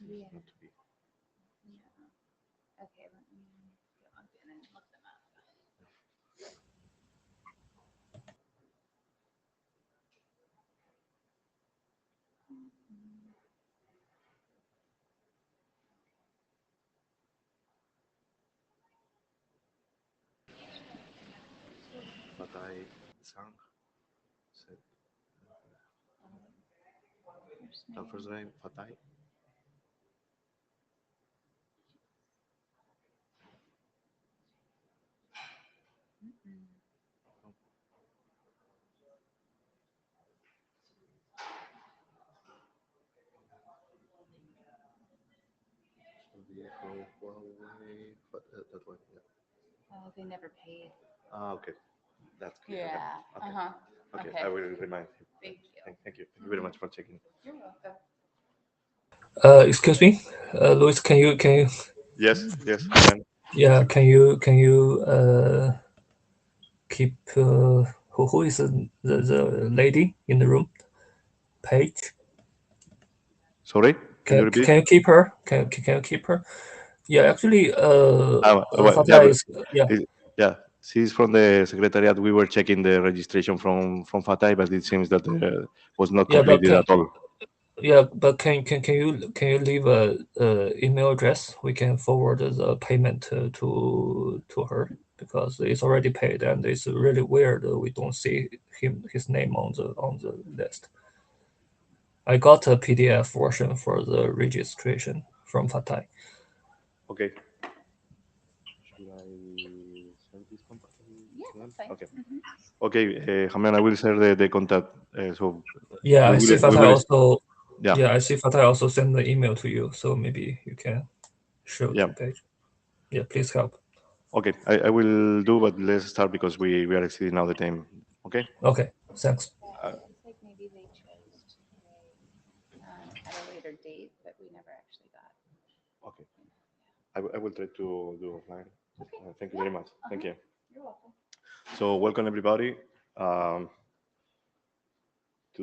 Yeah. not to be. Yeah. Okay, let me log in and look them up. Fatai Sang said the first name Fatai. So the echo Huawei, but that one, yeah. Oh, they never paid. Okay, that's clear. Yeah. Okay, okay, Okay. I will remind him. Thank you. Thank you very much for checking. You're welcome. Excuse me, Louis, can you Yes, yes, Julian. yeah, can you keep who is the lady in the room? Paige. Sorry, can you repeat? Can you keep her? Can you keep her? Yeah, actually, Yeah, Fatah is yeah. yeah. She's from the secretariat. We were checking the registration from Fatai, but it seems that was not Yeah, but completed at all. can you leave a email address? We can forward the payment to her because it's already paid and it's really weird. We don't see his name on the list. I got a PDF version for the registration from Fatai. Okay. Should I share this contact? Yeah, that's fine. Okay. Okay, Hamdan, I will share the contact. So Yeah, we I see will we Fatai will also. yeah, Yeah, I see Fatai also send the email to you, so maybe you can show yeah. to Paige. Yeah, please help. Okay, I will do, but let's start because we are exceeding now the time. Okay. Okay, thanks. Yeah, Uh, it looks like maybe they chose to pay at a later date, but we never actually got. okay. I will try to do offline. Okay. Thank you Yeah. very much. Thank you. You're welcome. So welcome everybody to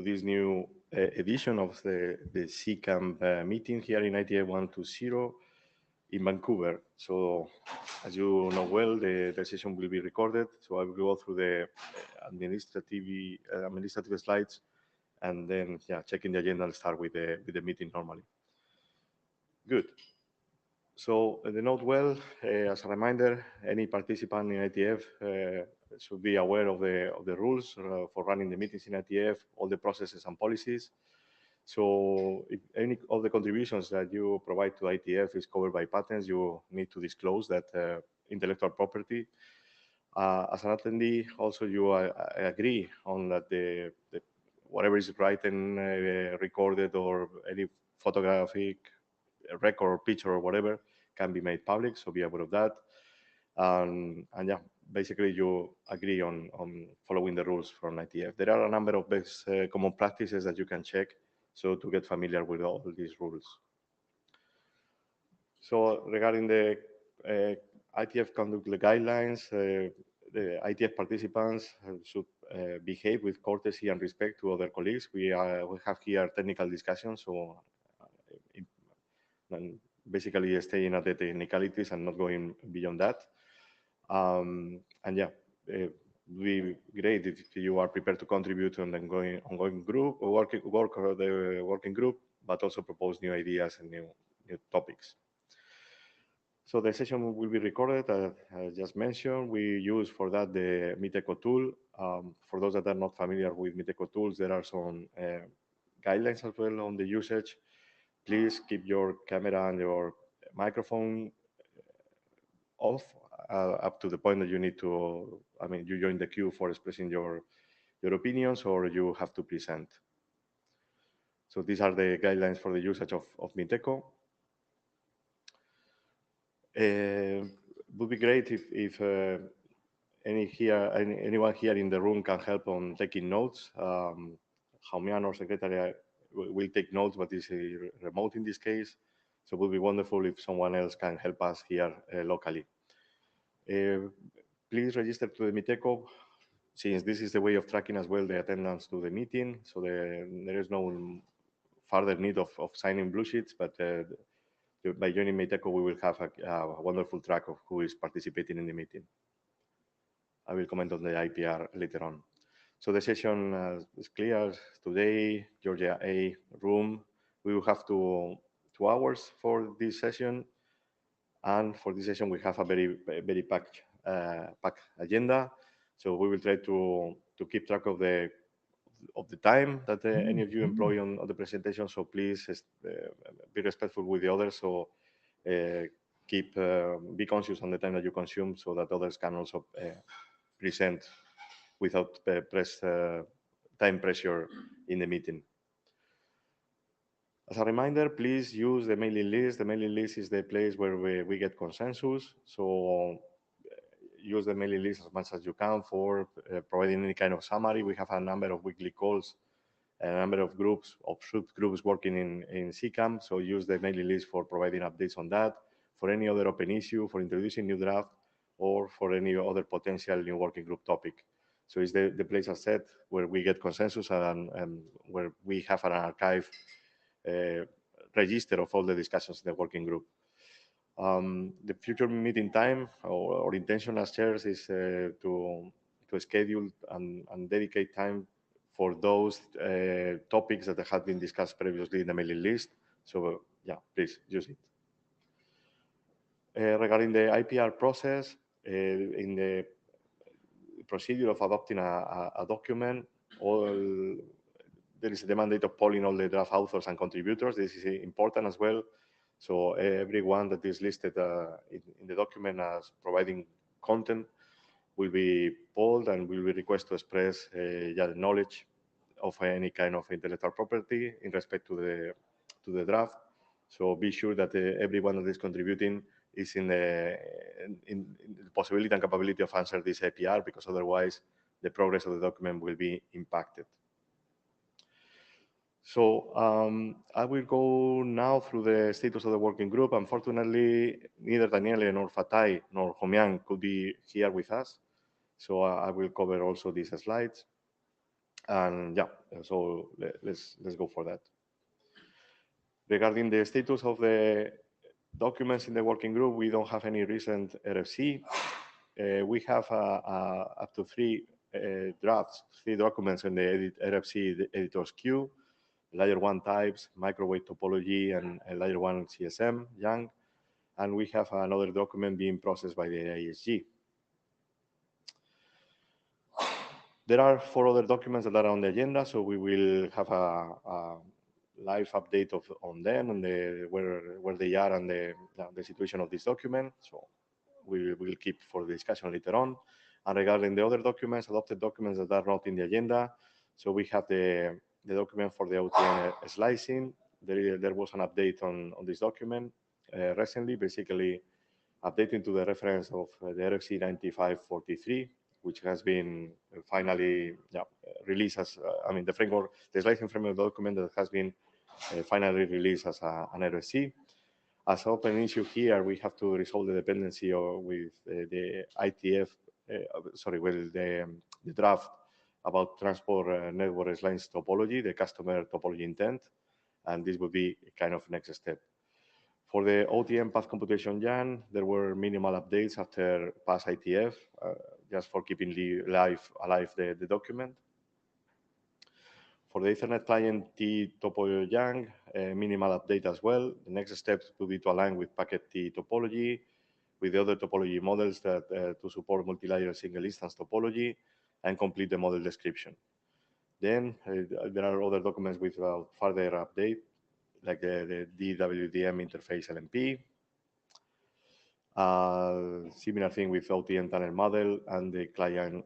this new edition of the CCAMP meeting here in ITA 120 in Vancouver. So as you know well, the session will be recorded. So I will go through the administrative slides and then checking the agenda and start with the meeting normally. Good. So the note well, as a reminder, any participant in ITF should be aware of the rules for running the meetings in ITF, all the processes and policies. So if any of the contributions that you provide to ITF is covered by patents, you need to disclose that intellectual property. As an attendee, also you agree on that the whatever is written, recorded, or any photographic record or picture or whatever can be made public. So be aware of that. And yeah, basically you agree on following the rules from ITF. There are a number of best common practices that you can check so to get familiar with all these rules. So regarding the ITF conduct guidelines, the ITF participants should behave with courtesy and respect to other colleagues. We have here technical discussions, so and basically staying at the technicalities and not going beyond that. And yeah, it would be great if you are prepared to contribute to an ongoing group or the working group, but also propose new ideas and new topics. So the session will be recorded, as I just mentioned. We use for that the Miteco tool. For those that are not familiar with Miteco tools, there are some guidelines as well on the usage. Please keep your camera and your microphone off up to the point that you need to, you join the queue for expressing your opinions or you have to present. So these are the guidelines for the usage of Miteco. Would be great if anyone here in the room can help on taking notes. Jaumian, our secretary, will take notes, but is remote in this case. So it would be wonderful if someone else can help us here locally. Please register to the Miteco, since this is the way of tracking as well the attendance to the meeting. So there is no further need of signing blue sheets, but by joining Meiteco, we will have a wonderful track of who is participating in the meeting. I will comment on the IPR later on. So the session is clear. Today, Georgia A room. We will have 2 hours for this session. And for this session, we have a very packed agenda. So we will try to keep track of the time that any of you employ on the presentation. So please be respectful with the others. So be conscious on the time that you consume, so that others can also present without time pressure in the meeting. As a reminder, please use the mailing list. The mailing list is the place where we get consensus. So use the mailing list as much as you can for providing any kind of summary. We have a number of weekly calls, a number of groups, of subgroups working in CCAMP. So use the mailing list for providing updates on that, for any other open issue, for introducing new draft, or for any other potential new working group topic. So it's the place, as said, where we get consensus and where we have an archive register of all the discussions in the working group. The future meeting time or intention as chairs is to schedule and dedicate time for those topics that have been discussed previously in the mailing list. So yeah, please use it. Regarding the IPR process, in the procedure of adopting a document, there is the mandate of polling all the draft authors and contributors. This is important as well. So everyone that is listed in the document as providing content will be polled and will be requested to express knowledge of any kind of intellectual property in respect to the draft. So be sure that everyone that is contributing is in the possibility and capability of answer this IPR, because otherwise the progress of the document will be impacted. So I will go now through the status of the working group. Unfortunately, neither Daniele nor Fatai nor Homian could be here with us. So I will cover also these slides. And yeah, so let's go for that. Regarding the status of the documents in the working group, we don't have any recent RFC. We have up to 3 drafts, 3 documents in the RFC editor's queue. Layer 1 types, microwave topology, and layer 1 CSM, Young. And we have another document being processed by the ISG. There are 4 other documents that are on the agenda, so we will have a live update on them and where they are and the situation of this document. So we will keep for the discussion later on. And regarding the other documents, adopted documents that are not in the agenda, so we have the document for the OTN slicing. There was an update on this document recently, basically updating to the reference of the RFC 9543, which has been finally released as, the framework, the slicing framework document that has been finally released as an RFC. As open issue here, we have to resolve the dependency with the IETF, with the draft about transport network lines topology, the customer topology intent, and this would be kind of next step. For the OTM path computation YAN, there were minimal updates after pass IETF, just for keeping alive the document. For the Ethernet client T topology YAN, minimal update as well. The next steps will be to align with packet T topology, with the other topology models that to support multi-layer single instance topology, and complete the model description. Then there are other documents with further update, like the DWDM interface LMP, similar thing with OTN tunnel model and the client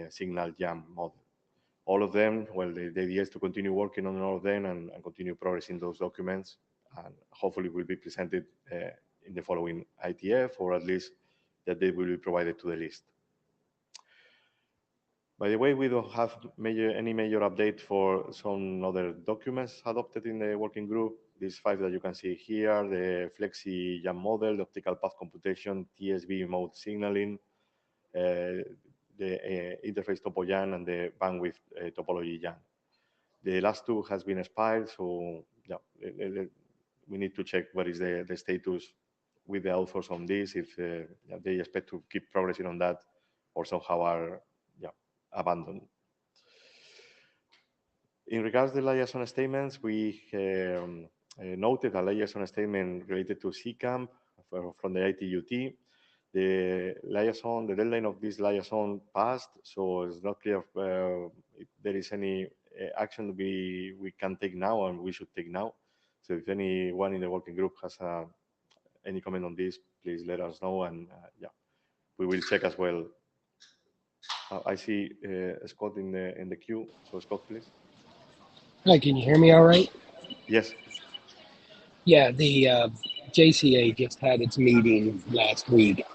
signal YAM model. All of them, well, the idea is to continue working on all of them and continue progressing those documents, and hopefully will be presented in the following IETF, or at least that they will be provided to the list. By the way, we don't have any major update for some other documents adopted in the working group. These 5 that you can see here, the Flexi YAM model, the optical path computation, TSV mode signaling, the interface topo YAN, and the bandwidth topology YAN. The last 2 has been expired, so yeah, we need to check what is the status with the authors on this, if they expect to keep progressing on that or somehow are abandoned. In regards to the liaison statements, we noted a liaison statement related to CCAMP from the ITUT. The deadline of this liaison passed, so it's not clear if there is any action we can take now and we should take now. So if anyone in the working group has any comment on this, please let us know, and we will check as well. I see Scott in the queue. So Scott, please. Hi, can you hear me all right? Yes. Yeah, the JCA just had its meeting last week,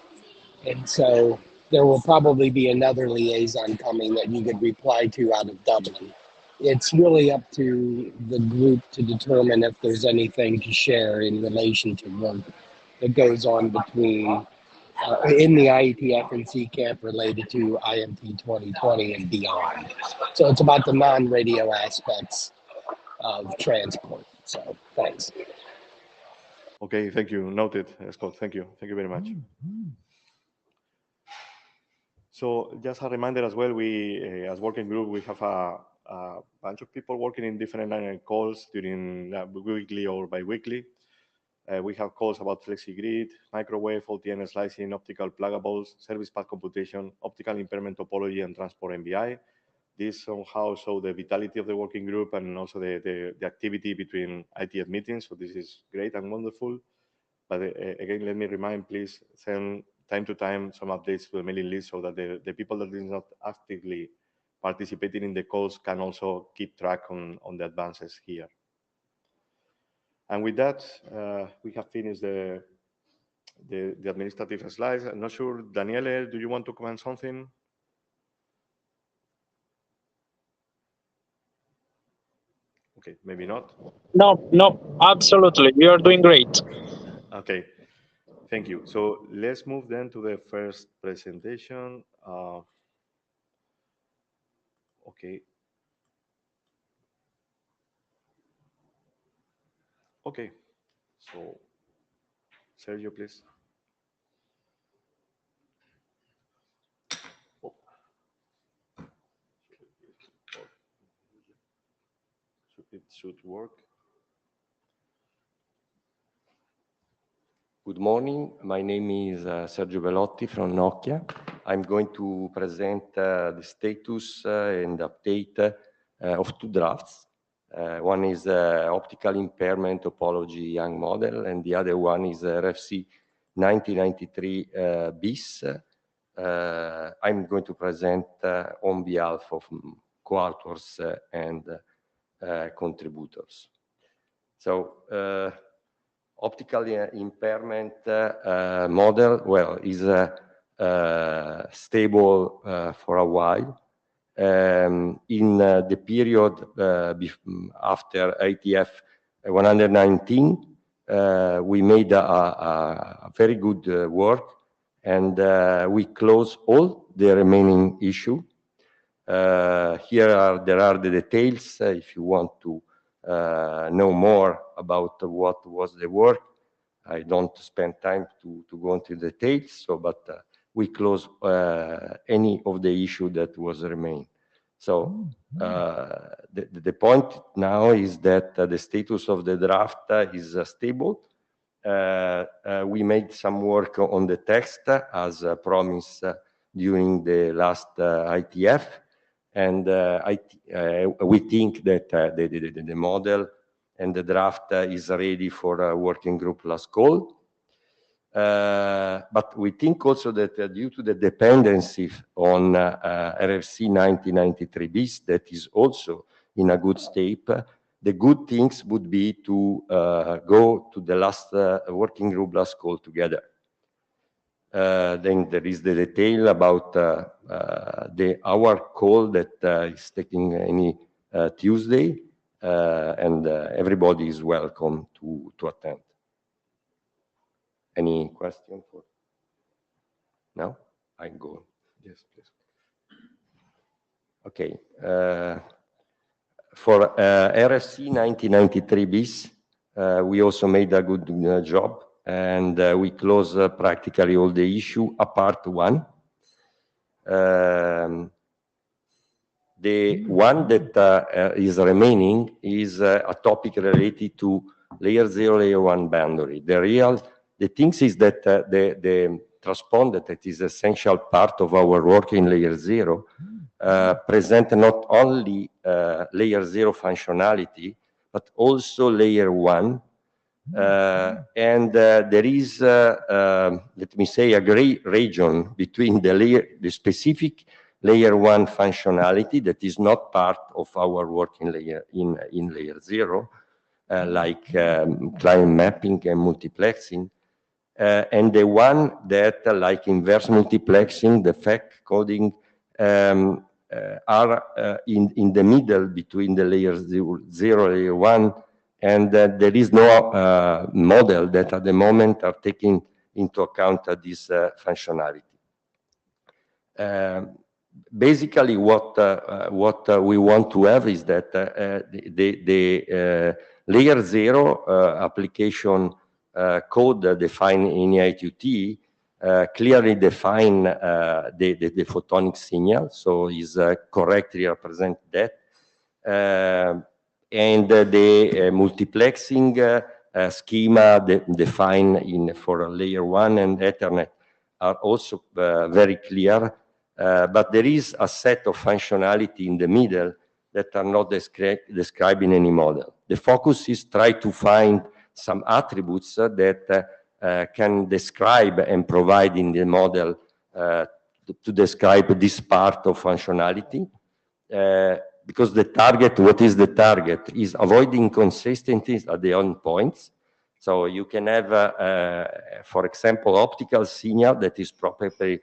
and so there will probably be another liaison coming that you could reply to out of Dublin. It's really up to the group to determine if there's anything to share in relation to work that goes on between in the IETF and CCAMP related to IMT 2020 and beyond. So it's about the non-radio aspects of transport. So thanks. Okay, thank you. Noted, Scott. Thank you. Thank you very much. So just a reminder as well, we, as working group, we have a bunch of people working in different calls during weekly or bi-weekly. We have calls about FlexiGrid, microwave, OTN slicing, optical pluggables, service path computation, optical impairment topology, and transport MBI. This somehow show the vitality of the working group and also the activity between ITF meetings. So this is great and wonderful. But again, let me remind, please send time to time some updates to the mailing list so that the people that is not actively participating in the calls can also keep track on the advances here. And with that, we have finished the administrative slides. I'm not sure, Daniele, do you want to comment something? Okay, maybe not. No, absolutely. We are doing great. Okay, thank you. So let's move then to the first presentation. Okay. Okay, so Sergio, please. It should work. Good morning. My name is Sergio Bellotti from Nokia. I'm going to present the status and update of two drafts. One is optical impairment topology young model, and the other one is RFC 1993 bis. I'm going to present on behalf of co-authors and contributors. So, optical impairment model, well, is stable for a while. In the period after IETF 119, we made a very good work, and we closed all the remaining issue. There are the details if you want to know more about what was the work. I don't spend time to go into details, but we close any of the issue that was remain. So the point now is that the status of the draft is stable. We made some work on the text as promised during the last IETF. And we think that the model and the draft is ready for a working group last call. But we think also that due to the dependency on RFC 1993 bis, that is also in a good state, the good things would be to go to the last working group last call together. Then there is the detail about our call that is taking any Tuesday, and everybody is welcome to attend. Any question for? No? I go. Yes, please. Okay. For RFC 1993 bis, We also made a good job, and we closed practically all the issue apart one. The one that is remaining is a topic related to layer 0, layer 1 boundary. The thing is that the transponder that is essential part of our work in layer 0 present not only layer 0 functionality, but also layer 1. And there is, let me say, a gray region between the specific layer 1 functionality that is not part of our work in layer 0, like client mapping and multiplexing, and the one that, like inverse multiplexing, defect coding, are in the middle between the layer 0, layer 1, and there is no model that at the moment are taking into account this functionality. Basically, what we want to have is that the layer 0 application code defined in IETF clearly define the photonic signal, so is correctly represent that. And the multiplexing schema defined for layer 1 and Ethernet are also very clear. But there is a set of functionality in the middle that are not described in any model. The focus is try to find some attributes that can describe and provide in the model to describe this part of functionality. Because the target, what is the target? Is avoiding inconsistencies at the endpoints. So you can have, for example, optical signal that is properly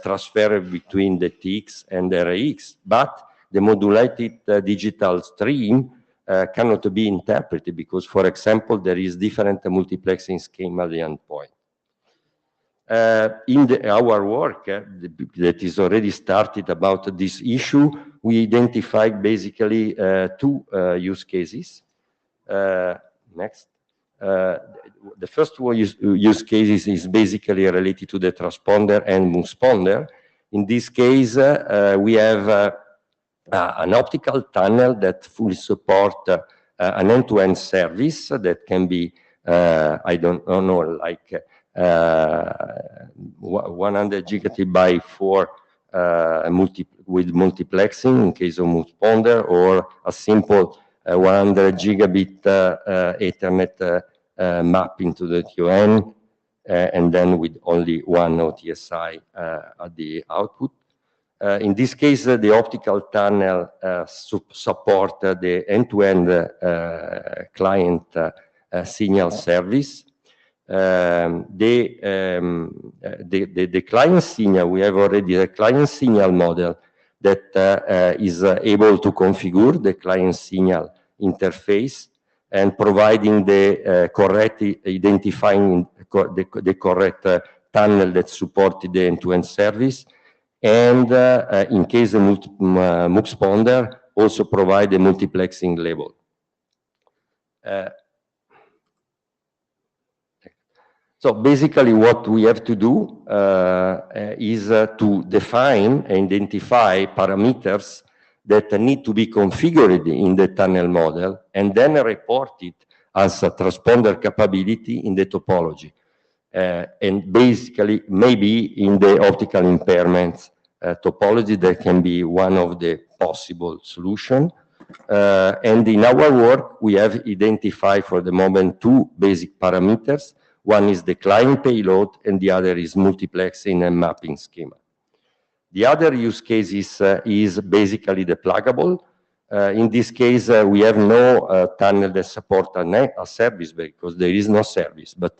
transferred between the TX and the RX, but the modulated digital stream cannot be interpreted because, for example, there is different multiplexing schema at the endpoint. In our work that is already started about this issue, we identified basically two use cases. Next. The first one use cases is basically related to the transponder and musponder. In this case, we have an optical tunnel that fully support an end-to-end service that can be, I don't know, like 100 gigabit by 4 with multiplexing in case of musponder, or a simple 100 gigabit Ethernet mapping to the TON, and then with only one OTSI at the output. In this case, the optical tunnel support the end-to-end client signal service. The client signal, we have already a client signal model that is able to configure the client signal interface and providing the correct, identifying the correct tunnel that supported the end-to-end service. And in case of musponder, also provide a multiplexing label. So basically what we have to do is to define and identify parameters that need to be configured in the tunnel model and then report it as a transponder capability in the topology. And basically maybe in the optical impairments topology that can be one of the possible solution. And in our work, we have identified for the moment two basic parameters. One is the client payload and the other is multiplexing and mapping schema. The other use case is basically the pluggable. In this case, we have no tunnel that support a service because there is no service, but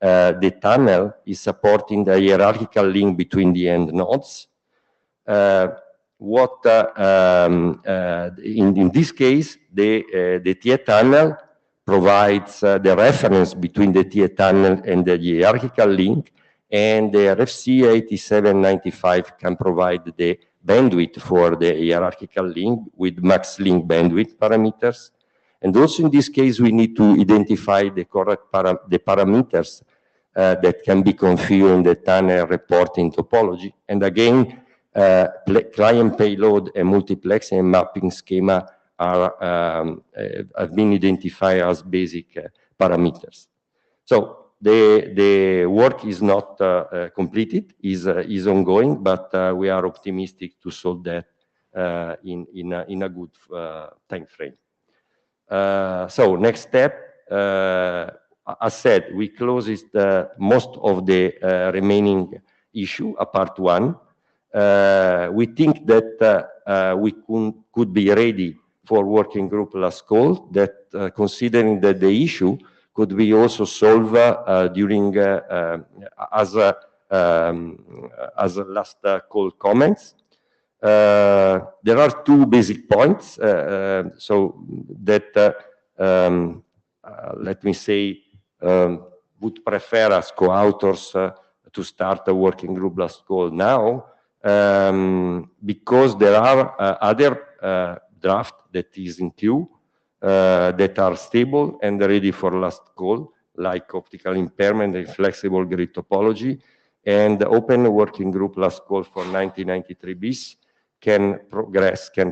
the tunnel is supporting the hierarchical link between the end nodes. In this case, the TIA tunnel provides the reference between the TIA tunnel and the hierarchical link, and the RFC 8795 can provide the bandwidth for the hierarchical link with max link bandwidth parameters. And also in this case, we need to identify the correct parameters that can be configured in the tunnel reporting topology. And again, client payload and multiplexing and mapping schema have been identified as basic parameters. So the work is not completed, is ongoing, but we are optimistic to solve that in a good time frame. So next step, as said, we closed most of the remaining issue, a part one. We think that we could be ready for working group last call, that considering that the issue could be also solved during as last call comments. There are two basic points, so that let me say would prefer as co-authors to start a working group last call now, because there are other draft that is in queue that are stable and ready for last call, like optical impairment and flexible grid topology, and open working group last call for 1993 bis can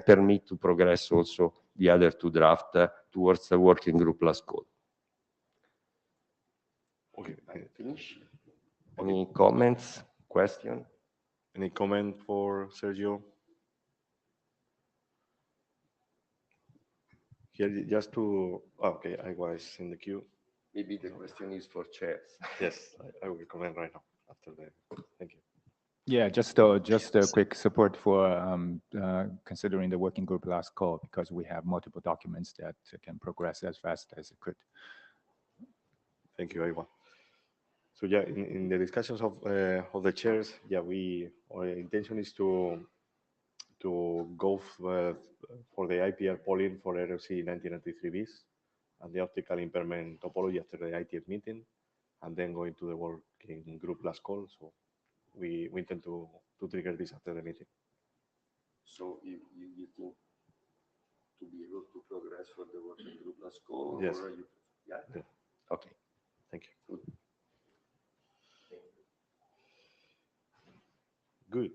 permit to progress also the other two draft towards the working group last call. Okay, I Finish. Any comments, question? Any comment for Sergio? Here, just to, okay, I was in the queue. Maybe the question is for chairs. Yes, I will comment right now after the, thank you. Yeah, just a quick support for considering the working group last call, because we have multiple documents that can progress as fast as it could. Thank you, Iwan. So yeah, in the discussions of the chairs, yeah, our intention is to go for the IPR polling for RFC 1993 bis and the optical impairment topology after the IETF meeting, and then going to the working group last call. So we intend to trigger this after the meeting. So you think to be able to progress for the working group last call? Yes. Or yeah? Okay. Thank you. Good.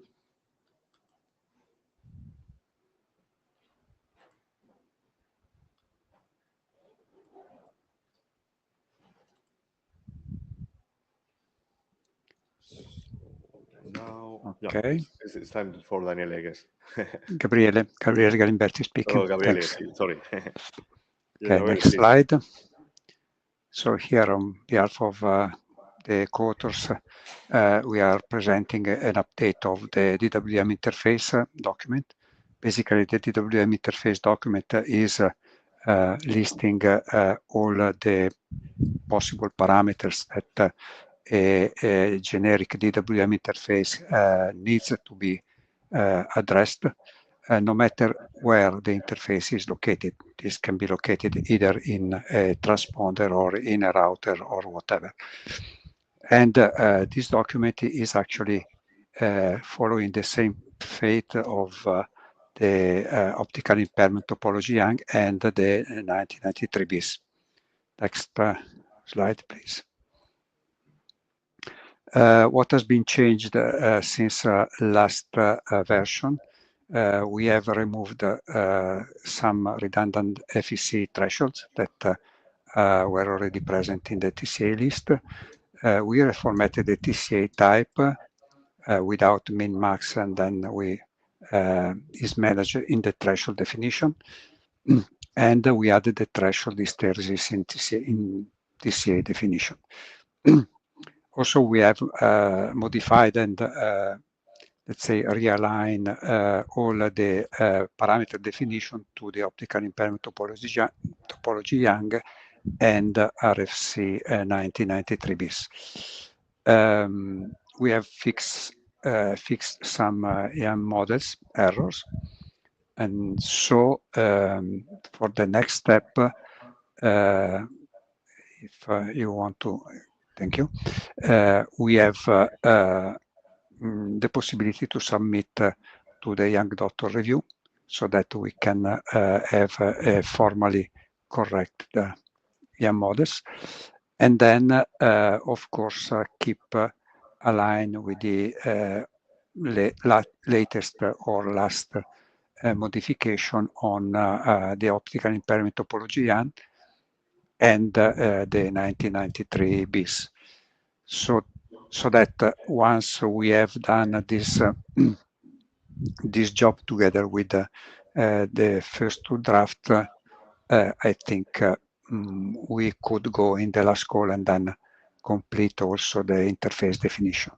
Now, Okay. Yeah, it's time for Daniele, I guess. Gabriele Galimberti speaking. Oh, Gabriele, Thanks. sorry. Okay, next slide. So here on behalf of the co-authors, we are presenting an update of the DWM interface document. Basically, the DWM interface document is listing all the possible parameters that a generic DWM interface needs to be addressed, no matter where the interface is located. This can be located either in a transponder or in a router or whatever. And this document is actually following the same fate of the optical impairment topology Young and the 1993 bis. Next slide, please. What has been changed since last version? We have removed some redundant FEC thresholds that were already present in the TCA list. We reformatted the TCA type without min-max, and then we is managed in the threshold definition. And we added the threshold hysteresis in TCA definition. Also, we have modified and let's say realign all the parameter definition to the optical impairment topology Young and RFC 1993 bis. We have fixed some EM models errors, and so for the next step, if you want to, thank you. We have the possibility to submit to the Young Doctor review, so that we can have a formally correct the YAM models. And then, of course, keep aligned with the latest or last modification on the optical impairment topology and the 1993 bis. So that once we have done this this job together with the first two drafts, I think we could go in the last call and then complete also the interface definition.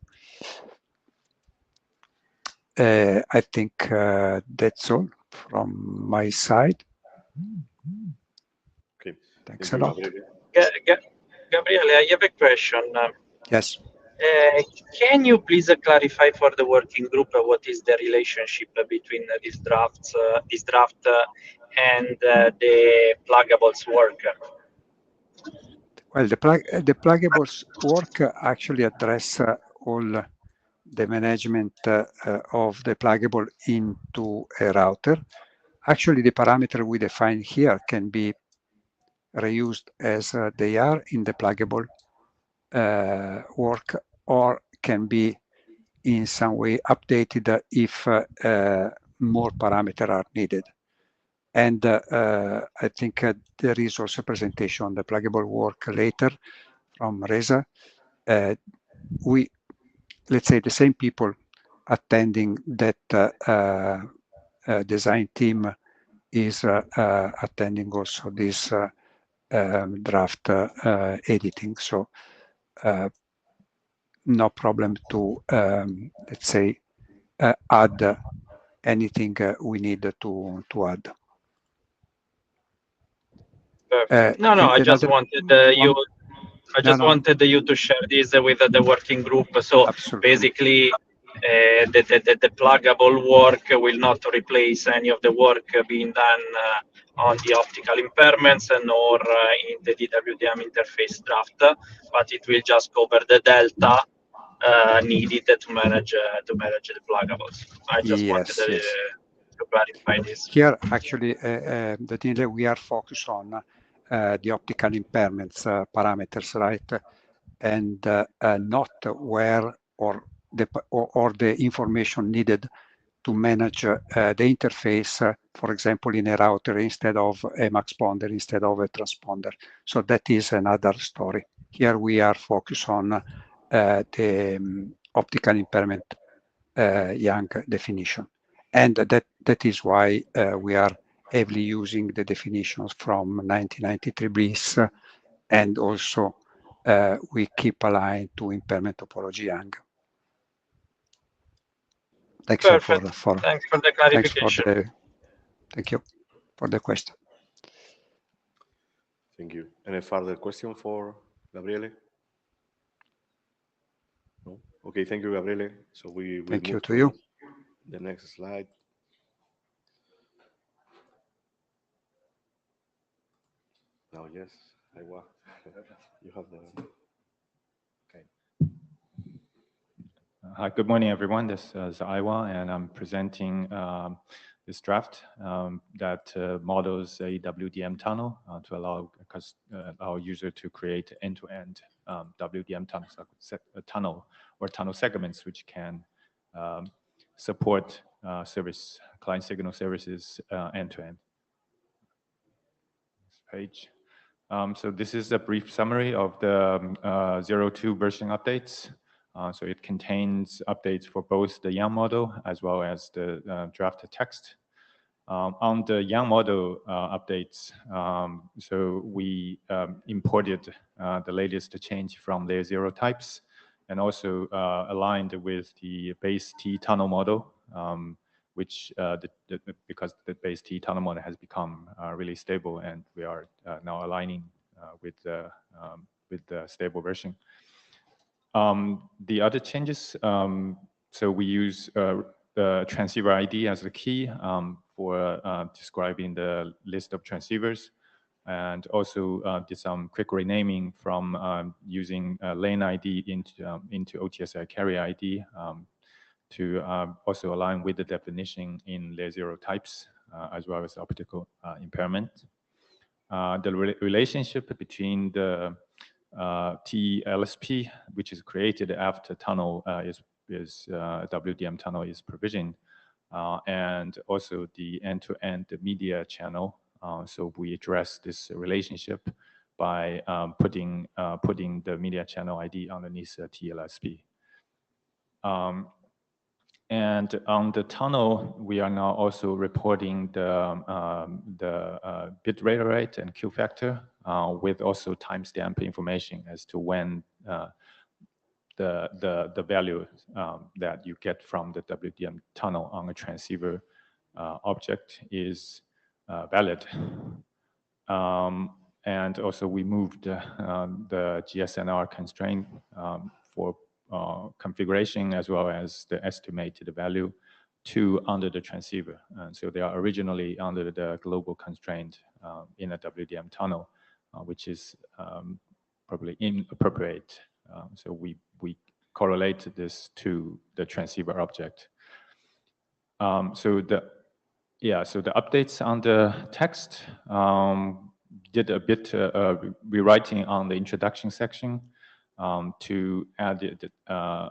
I think that's all from my side. Okay. Thanks a lot. Gabriele, I have a question. Yes. Can you please clarify for the working group what is the relationship between this draft and the pluggables work? Well, the pluggables work actually address all the management of the pluggable into a router. Actually, the parameter we define here can be reused as they are in the pluggable work, or can be in some way updated if more parameters are needed. And I think there is also a presentation on the pluggable work later from Reza. Let's say the same people attending that design team is attending also this draft editing. So no problem to, let's say, add anything we need to add. Perfect. No, I just wanted wanted you to share this with the working group. So absolutely. basically, the pluggable work will not replace any of the work being done on the optical impairments nor in the DWDM interface draft, but it will just cover the delta needed to manage the pluggables. I just wanted to clarify this. Here, actually, the we are focused on the optical impairments parameters, right? And not where or the information needed to manage the interface, for example, in a router instead of a transponder, instead of a transponder. So that is another story. Here we are focused on the optical impairment Young definition. And that is why we are heavily using the definitions from 1993 BRIS, and also we keep aligned to impairment topology Young. Thanks thanks for the clarification. Thank you for the question. Thank you. Any further question for Gabriele? No? Okay, thank you, Gabriele. So we will thank you move to you. The next slide. Now, yes, Iwa, you have the. Okay. Hi, good morning, everyone. This is Iwa, and I'm presenting this draft that models a WDM tunnel to allow our user to create end-to-end WDM tunnel or tunnel segments, which can support client signal services end-to-end. Next page. So this is a brief summary of the 0.2 version updates. So it contains updates for both the YAM model as well as the draft text. On the YAM model updates, so we imported the latest change from layer 0 types, and also aligned with the base T tunnel model, which because the base T tunnel model has become really stable, and we are now aligning with the stable version. The other changes, so we use the transceiver ID as the key for describing the list of transceivers, and also did some quick renaming from using lane ID into OTSI carrier ID to also align with the definition in layer 0 types, as well as optical impairment. relationship between the TLSP, which is created after tunnel WDM tunnel is provisioned, and also the end-to-end media channel. So we address this relationship by putting the media channel ID underneath TLSP. And on the tunnel, we are now also reporting the bit rate and Q factor with also timestamp information as to when the value that you get from the WDM tunnel on a transceiver object is valid. And also we moved the GSNR constraint for configuration as well as the estimated value to under the transceiver. And so they are originally under the global constraint in a WDM tunnel, which is probably inappropriate. So we correlate this to the transceiver object. So the updates on the text did a bit rewriting on the introduction section to add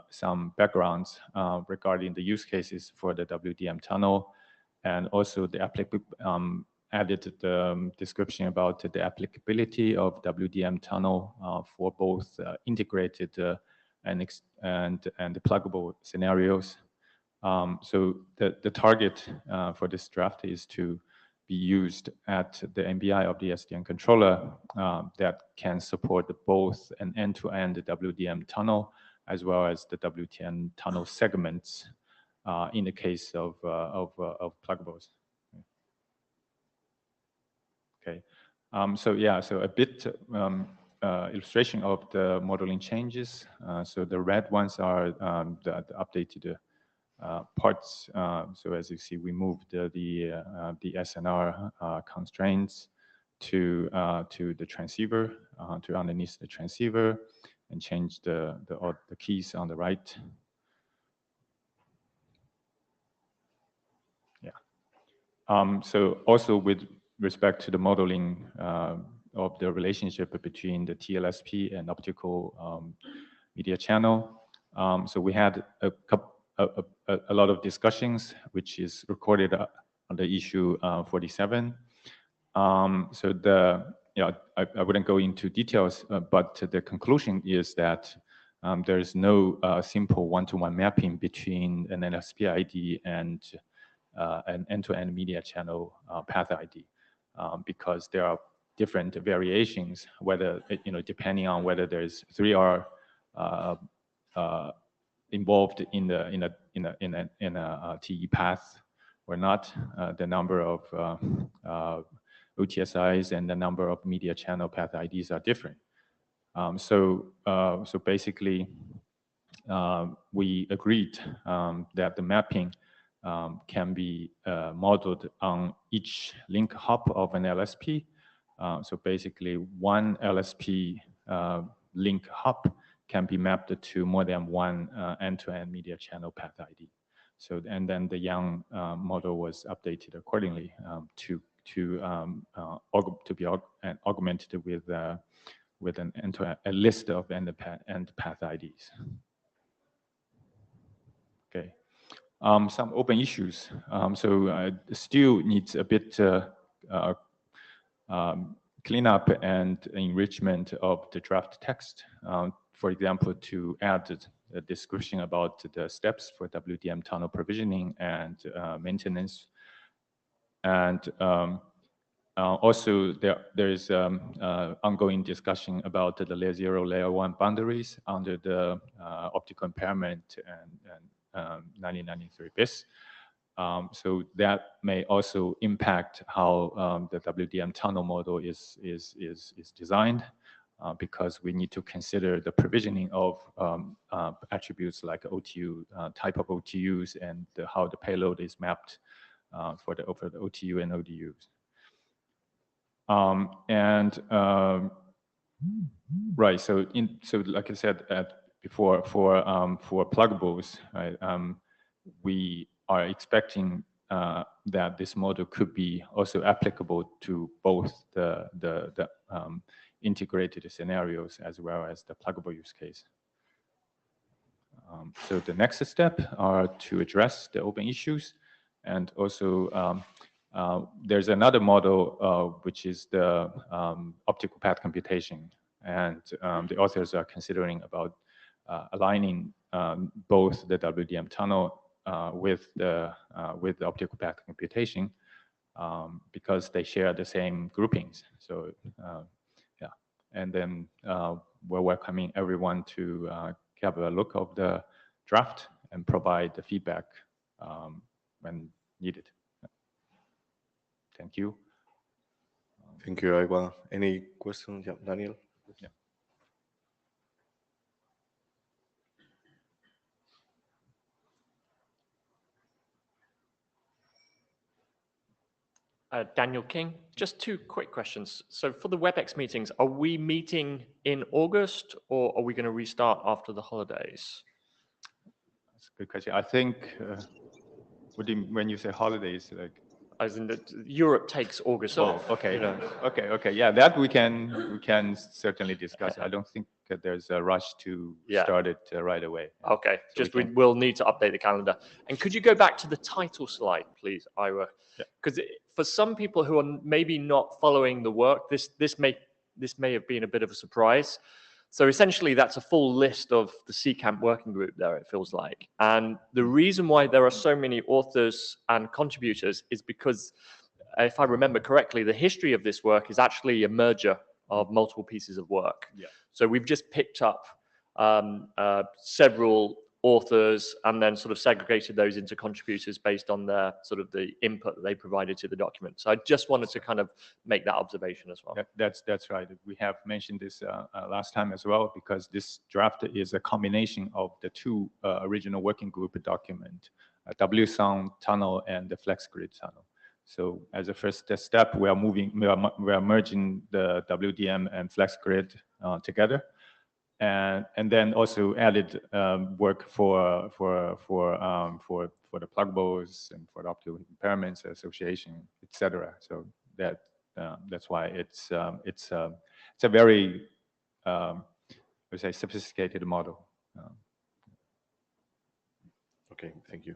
some backgrounds regarding the use cases for the WDM tunnel, and also the added the description about the applicability of WDM tunnel for both integrated and pluggable scenarios. So the target for this draft is to be used at the MBI of the SDN controller that can support both an end-to-end WDM tunnel as well as the WDM tunnel segments in the case of pluggables. Okay. So a bit illustration of the modeling changes. So the red ones are the updated parts. So as you see, we moved the SNR constraints to the transceiver, to underneath the transceiver, and changed the keys on the right. Yeah. So also with respect to the modeling of the relationship between the TLSP and optical media channel. So we had a lot of discussions, which is recorded on the issue 47. So I wouldn't go into details, but the conclusion is that there is no simple one-to-one mapping between an LSP ID and an end-to-end media channel path ID, because there are different variations, whether depending on whether there's 3R involved in a TE path or not, the number of OTSIs and the number of media channel path IDs are different. So basically, we agreed that the mapping can be modeled on each link hop of an LSP. So basically, one LSP link hop can be mapped to more than one end-to-end media channel path ID. So, and then the Yang model was updated accordingly to be augmented with a list of end path IDs. Okay. Some open issues. So still needs a bit cleanup and enrichment of the draft text. For example, to add a description about the steps for WDM tunnel provisioning and maintenance. And also there is ongoing discussion about the layer 0, layer 1 boundaries under the optical impairment and 1993 BIS. So that may also impact how the WDM tunnel model is designed, because we need to consider the provisioning of attributes like OTU, type of OTUs, and how the payload is mapped for the OTU and ODUs. Right. So like I said before, for pluggables, right, we are expecting that this model could be also applicable to both the integrated scenarios as well as the pluggable use case. So the next step are to address the open issues, and also there's another model which is the optical path computation, and the authors are considering about aligning both the WDM tunnel with the optical path computation because they share the same groupings. So yeah, and then we're welcoming everyone to have a look of the draft and provide the feedback when needed. Thank you. Thank you, Aiwa. Any questions? Yeah, Daniel? Yeah. Daniel King, just two quick questions. So for the WebEx meetings, are we meeting in August or are we going to restart after the holidays? That's a good question. I think, what do you, when you say holidays, like? As in that Europe takes August off. Okay. You know. Okay. Yeah, that we can certainly discuss. I don't think that there's a rush to start it right away. Okay, so just we'll need to update the calendar. And could you go back to the title slide, please, Ira? Because for some people who are maybe not following the work, this may have been a bit of a surprise. So essentially, that's a full list of the CCAMP working group there, it feels like. And the reason why there are so many authors and contributors is because, if I remember correctly, the history of this work is actually a merger of multiple pieces of work. Yeah. So we've just picked up several authors and then sort of segregated those into contributors based on their sort of the input that they provided to the document. So I just wanted to kind of make that observation as well. That's right. We have mentioned this last time as well, because this draft is a combination of the two original working group document, WSOund tunnel and the FlexGrid tunnel. So as a first step, we are merging the WDM and FlexGrid together. And then also added work for the pluggables and for the optical impairments association, etc. So that's why it's a very let's say sophisticated model. Okay, thank you.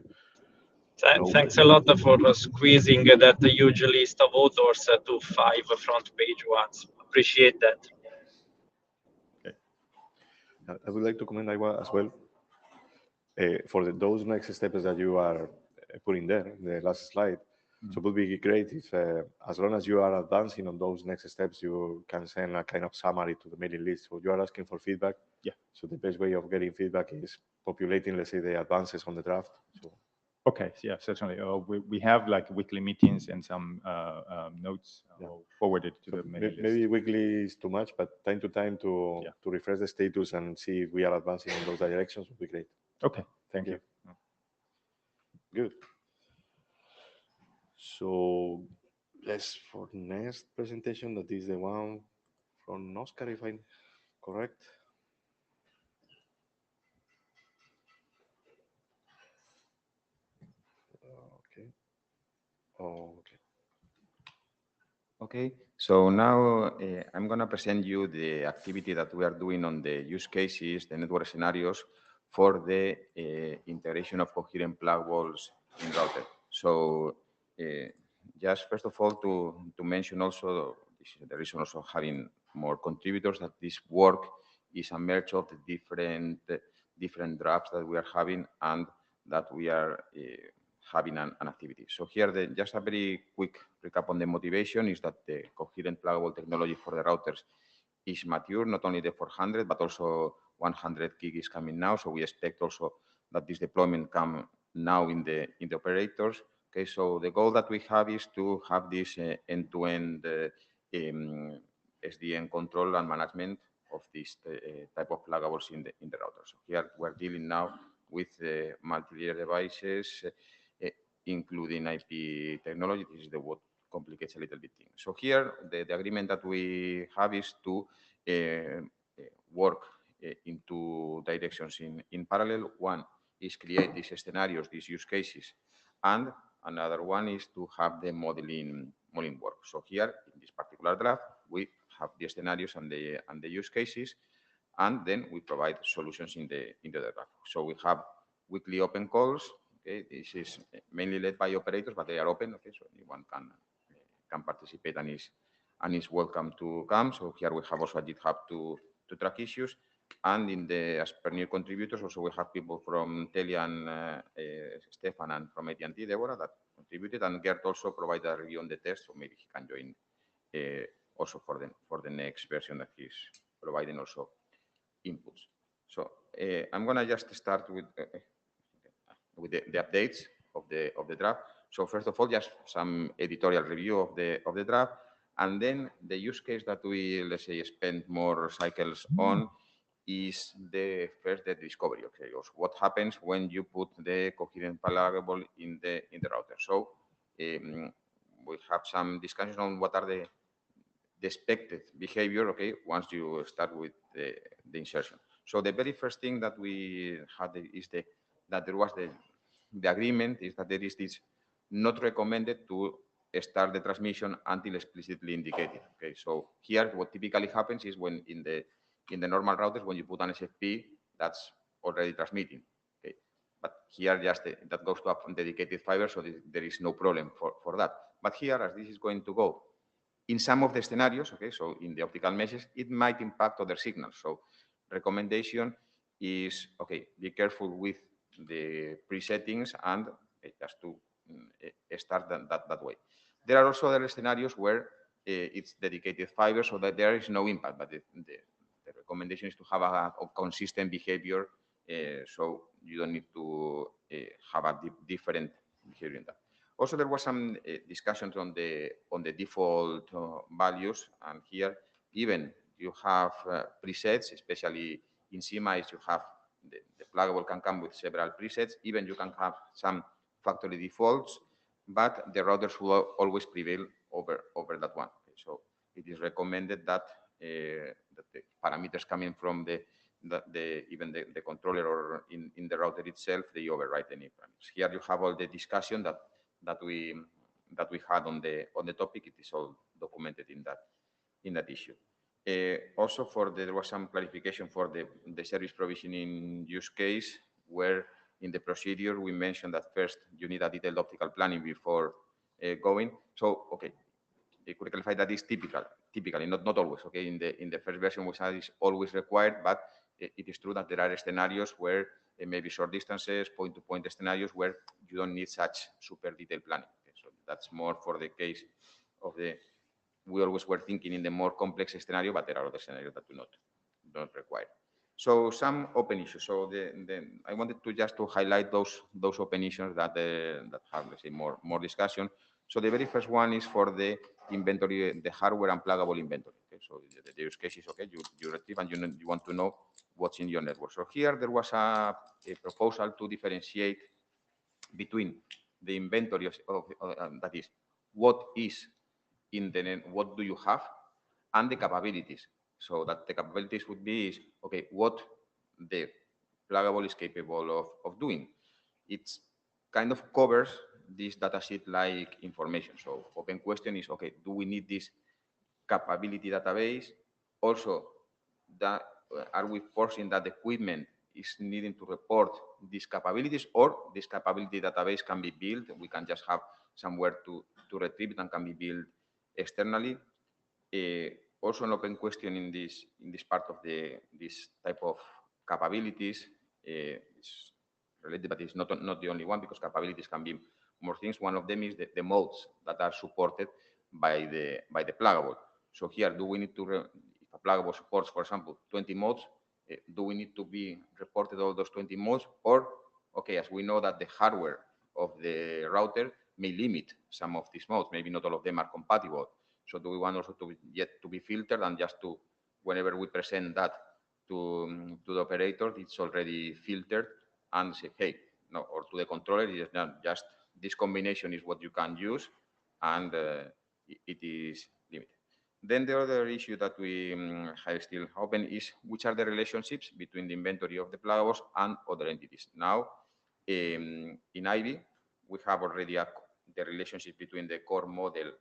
Thanks a lot for squeezing that huge list of authors to 5 front page ones. Appreciate that. I would like to comment, Aiwa, as well, for those next steps that you are putting there, the last slide. So it would be great if, as long as you are advancing on those next steps, you can send a kind of summary to the mailing list. So you are asking for feedback. Yeah. So the best way of getting feedback is populating, let's say, the advances on the draft. So. Okay, yeah, certainly. We have like weekly meetings and some notes forwarded to the mailing list. Maybe weekly is too much, but time to time to refresh the status and see if we are advancing in those directions would be great. Okay, thank you. Good. So let's for the next presentation, that is the one from Oscar, if I'm correct. Okay. Oh, okay. Okay, so now I'm going to present you the activity that we are doing on the use cases, the network scenarios for the integration of coherent pluggables in router. So just first of all, to mention also, this is the reason also having more contributors, that this work is a merge of the different drafts that we are having and that we are having an activity. So here, just a very quick recap on the motivation is that the coherent pluggable technology for the routers is mature, not only the 400, but also 100 gig is coming now. So we expect also that this deployment come now in the operators. Okay, so the goal that we have is to have this end-to-end SDN control and management of this type of pluggables in the router. So here we're dealing now with multi-layer devices, including IP technology. This is what complicates a little bit things. So here, the agreement that we have is to work in two directions in parallel. One is create these scenarios, these use cases, and another one is to have the modeling work. So here, in this particular draft, we have the scenarios and the use cases, and then we provide solutions in the draft. So we have weekly open calls. Okay, this is mainly led by operators, but they are open. Okay, so anyone can participate and is welcome to come. So here we have also a GitHub to track issues. And in the, as per new contributors, also we have people from Telia and Stefan, and from AT&T, Deborah, that contributed. And Gert also provided a review on the test, so maybe he can join also for the next version that he's providing also inputs. So I'm gonna just start with the updates of the draft. So first of all, just some editorial review of the draft, and then the use case that we, let's say, spend more cycles on is the discovery. Okay, so what happens when you put the coherent pluggable in the router? So we have some discussions on what are the expected behavior. Okay, once you start with the insertion. So the very first thing that we had is that there was the agreement is that there is this not recommended to start the transmission until explicitly indicated. Okay, so here what typically happens is when in the normal routers, when you put an SFP, that's already transmitting. Okay, but here just that goes to a dedicated fiber, so there is no problem for that. But here, as this is going to go in some of the scenarios, okay, so in the optical meshes, it might impact other signals. So recommendation is, okay, be careful with the pre-settings and just to start that way. There are also other scenarios where it's dedicated fiber, so that there is no impact, but the recommendation is to have a consistent behavior, so you don't need to have a different behavior in that. Also, there was some discussions on the default values, and here, even you have presets, especially in CMIs, you have the pluggable can come with several presets. Even you can have some factory defaults, but the routers will always prevail over that one. Okay, so it is recommended that that the parameters coming from even the controller or in the router itself, they override any parameters. Here you have all the discussion that we had on the topic. It is all documented in that issue. Also, there was some clarification for the service provisioning use case, where in the procedure we mentioned that first you need a detailed optical planning before going. So, okay, they could clarify that is typically, not always. Okay, in the first version we said is always required, but it is true that there are scenarios where maybe short distances, point-to-point scenarios where you don't need such super detailed planning. Okay, so that's more for the case of we always were thinking in the more complex scenario, but there are other scenarios that do not require. So some open issues. So I wanted to just highlight those open issues that have, let's say, more discussion. So the very first one is for the inventory, the hardware and pluggable inventory. Okay, so the use case is, okay, you retrieve and you want to know what's in your network. So here there was a proposal to differentiate between the inventory of that is, what is in the net, what do you have, and the capabilities. So that the capabilities would be is, okay, what the pluggable is capable of doing. It's kind of covers this datasheet-like information. So open question is, okay, do we need this capability database? Also, are we forcing that the equipment is needing to report these capabilities, or this capability database can be built? We can just have somewhere to retrieve it and can be built externally. Also, an open question in this part of this type of capabilities is related, but it's not the only one, because capabilities can be more things. One of them is the modes that are supported by the pluggable. So here, do we need to, if a pluggable supports, for example, 20 modes, do we need to be reported all those 20 modes? Or, okay, as we know that the hardware of the router may limit some of these modes, maybe not all of them are compatible. So do we want also to be filtered, and just to, whenever we present that to the operator, it's already filtered and say, hey, no, or to the controller, it's not just this combination is what you can use, and it is limited. Then the other issue that we have still open is which are the relationships between the inventory of the pluggables and other entities. Now, in Ivy, we have already a the relationship between the core model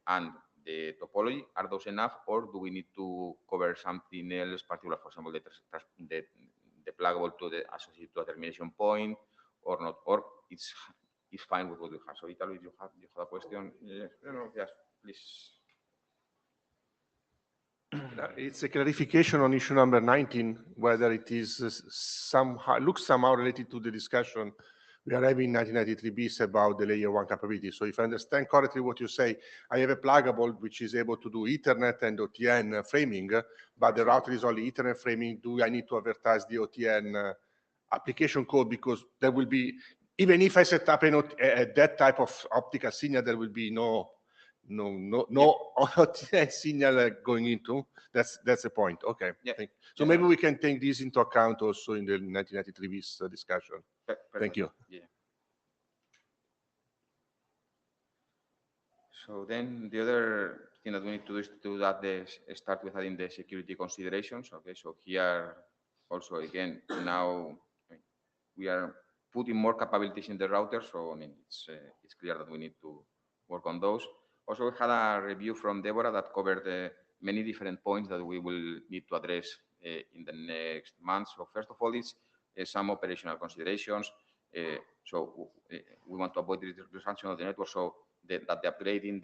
and the topology, are those enough, or do we need to cover something else, particular, for example, the pluggable to the associated to a termination point, or not, or it's fine with what we have. So Italo, if you have a question, yes, please. It's a clarification on issue number 19, whether it is looks somehow related to the discussion we are having in 1993 bis about the layer 1 capability. So if I understand correctly what you say, I have a pluggable which is able to do Ethernet and OTN framing, but the router is only Ethernet framing. Do I need to advertise the OTN application code? Because there will be, even if I set up that type of optical signal, there will be no OTN signal going into. That's the point. Okay. Yeah. So maybe we can take this into account also in the 1993 bis discussion. Thank you. Yeah. So then the other thing that we need to do is to start with adding the security considerations. Okay, so here also again now we are putting more capabilities in the router, so I mean it's clear that we need to work on those. Also, we had a review from Deborah that covered many different points that we will need to address in the next months. So first of all, it's some operational considerations. So we want to avoid the disruption of the network, so that the upgrading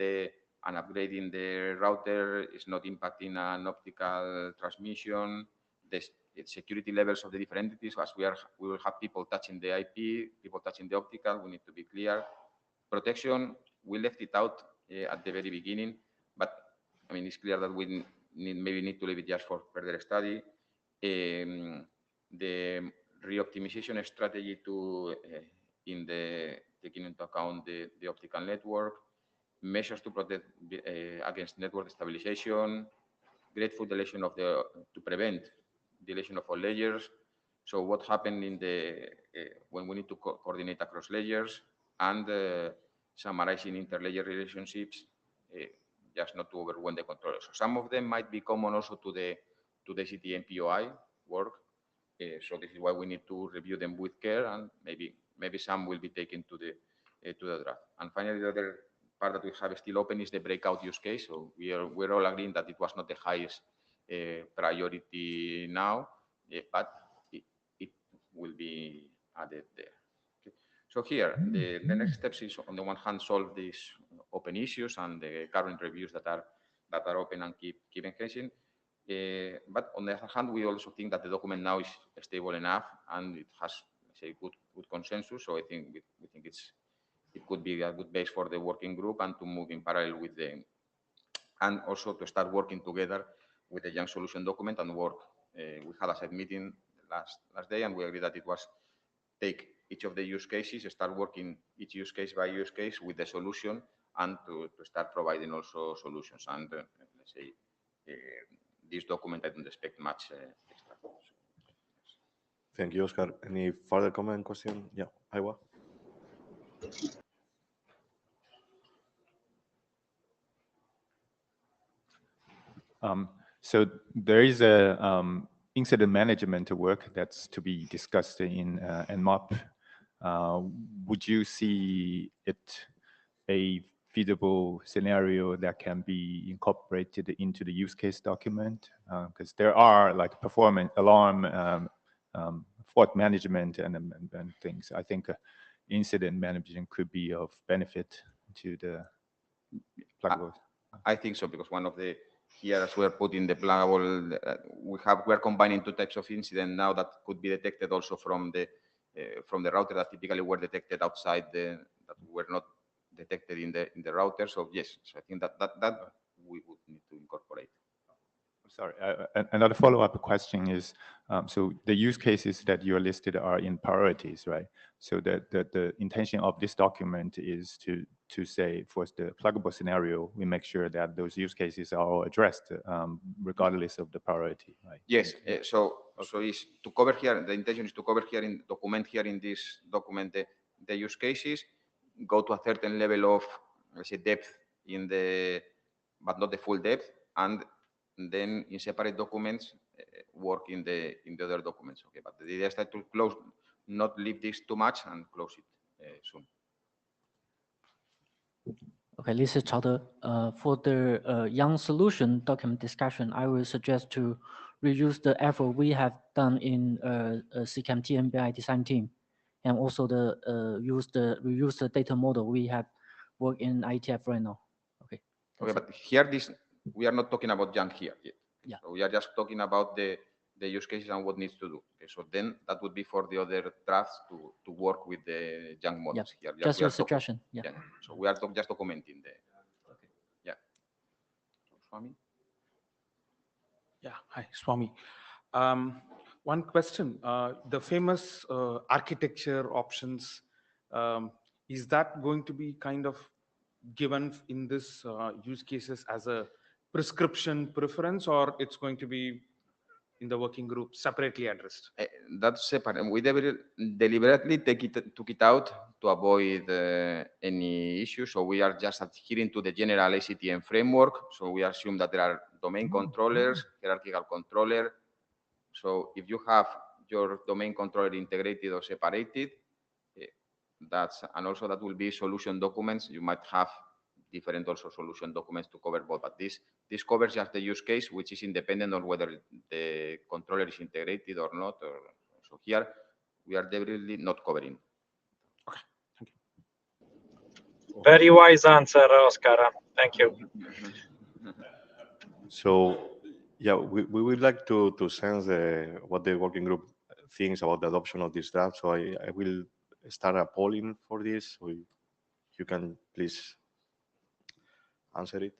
the router is not impacting an optical transmission. The security levels of the different entities, as we will have people touching the IP, people touching the optical. We need to be clear. Protection, we left it out at the very beginning, but I mean it's clear that we maybe need to leave it just for further study. The re-optimization strategy to taking into account the optical network, measures to protect against network destabilization, grateful deletion to prevent deletion of all layers. So what happened in when we need to coordinate across layers, and summarizing interlayer relationships, just not to overwhelm the controller. So some of them might be common also to the CCAMP POI work. So this is why we need to review them with care, and maybe some will be taken to the draft. And finally, the other part that we have still open is the breakout use case. So we're all agreeing that it was not the highest priority now, but it will be added there. Okay. So here, the next steps is on the one hand solve these open issues and the current reviews that are open and keep enhancing. But on the other hand, we also think that the document now is stable enough and it has, say, good consensus. So I think we think it could be a good base for the working group and to move in parallel with and also to start working together with the young solution document and work. We had a set meeting last day, and we agreed that it was take each of the use cases, start working each use case by use case with the solution, and to start providing also solutions. And let's say this document, I don't expect much extra. Thank you, Oscar. Any further comment, question? Yeah, Iwa. So there is a incident management work that's to be discussed in NMOP. Would you see it a feasible scenario that can be incorporated into the use case document? Because there are like performance alarm, fault management and things. I think incident management could be of benefit to the pluggables. I think so, because one of the here as we're putting the pluggable, we're combining two types of incident now that could be detected also from the router that typically were detected outside that were not detected in the router. So yes, so I think that we would need to incorporate. Sorry, another follow-up question is, so the use cases that you are listed are in priorities, right? So the intention of this document is to say for the pluggable scenario, we make sure that those use cases are all addressed regardless of the priority, right? Yes, so is to cover here, the intention is to cover here in this document the use cases, go to a certain level of, let's say, depth but not the full depth, and then in separate documents work in the other documents. Okay, but the idea is to close, not leave this too much and close it soon. Okay, this is Chao. For the Young Solution document discussion, I will suggest to reuse the effort we have done in CCAMP TMBI design team, and also the reuse the data model we have worked in IETF right now. Okay. Okay, but here we are not talking Young here yet. Yeah. So we are just talking about the use cases and what needs to do. Okay, so then that would be for the other drafts to work with the Young models here. Just your suggestion. Yeah. So we are just documenting the. Okay. Yeah. Swami. Yeah. Hi, Swami. One question: the famous architecture options, is that going to be kind of given in this use cases as a prescription preference, or it's going to be in the working group separately addressed? That's separate. We deliberately took it out to avoid any issues. So we are just adhering to the general ACTM framework. So we assume that there are domain controllers, hierarchical controller. So if you have your domain controller integrated or separated, and also that will be solution documents. You might have different also solution documents to cover both, but this covers just the use case, which is independent of whether the controller is integrated or not. So here we are deliberately not covering. Okay, thank you. Very wise answer, Oscar. Thank you. So, yeah, we would like to sense what the working group thinks about the adoption of this draft. So I will start a polling for this. So you can please answer it.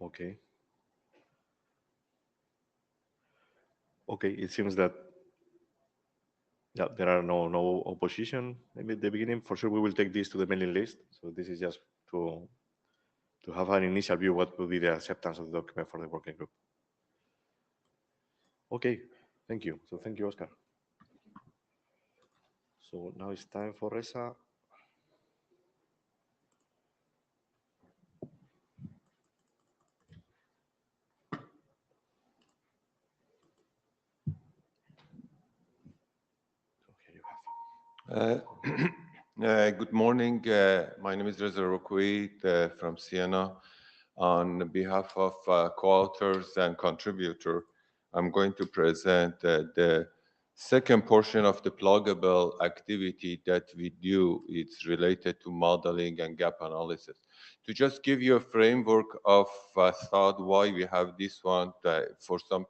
Okay. Okay, it seems that there are no opposition at the beginning. For sure, we will take this to the mailing list. So this is just to have an initial view what will be the acceptance of the document for the working group. Okay, thank you. So thank you, Oscar. So now it's time for Reza. Good morning. My name is Reza Rokoui from Siena. On behalf of co-authors and contributor, I'm going to present the second portion of the pluggable activity that we do. It's related to modeling and gap analysis. To just give you a framework of thought why we have this one for some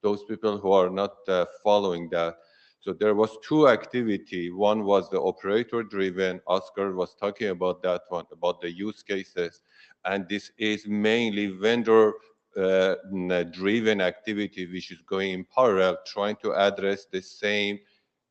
those people who are not following that. So there was two activity. One was the operator driven. Oscar was talking about that one, about the use cases. And this is mainly vendor driven activity, which is going in parallel, trying to address the same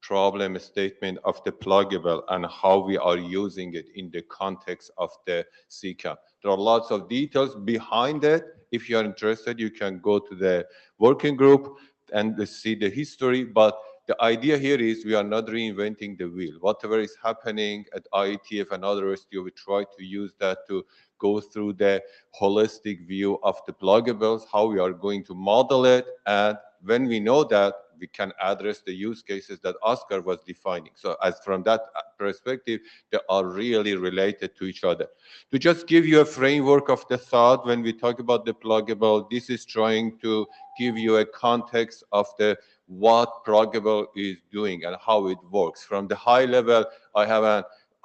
problem statement of the pluggable and how we are using it in the context of the CCAMP. There are lots of details behind it. If you are interested, you can go to the working group and see the history. But the idea here is we are not reinventing the wheel. Whatever is happening at IETF and other STO, we try to use that to go through the holistic view of the pluggables, how we are going to model it. And when we know that, we can address the use cases that Oscar was defining. So as from that perspective, they are really related to each other. To just give you a framework of the thought, when we talk about the pluggable, this is trying to give you a context of the what pluggable is doing and how it works. From the high level, I have an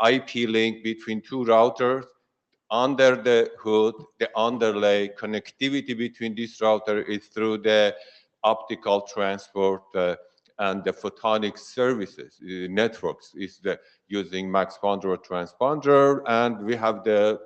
IP link between two routers. Under the hood, the underlay connectivity between this router is through the optical transport and the photonic services networks is using Maxponder or transponder, and we have the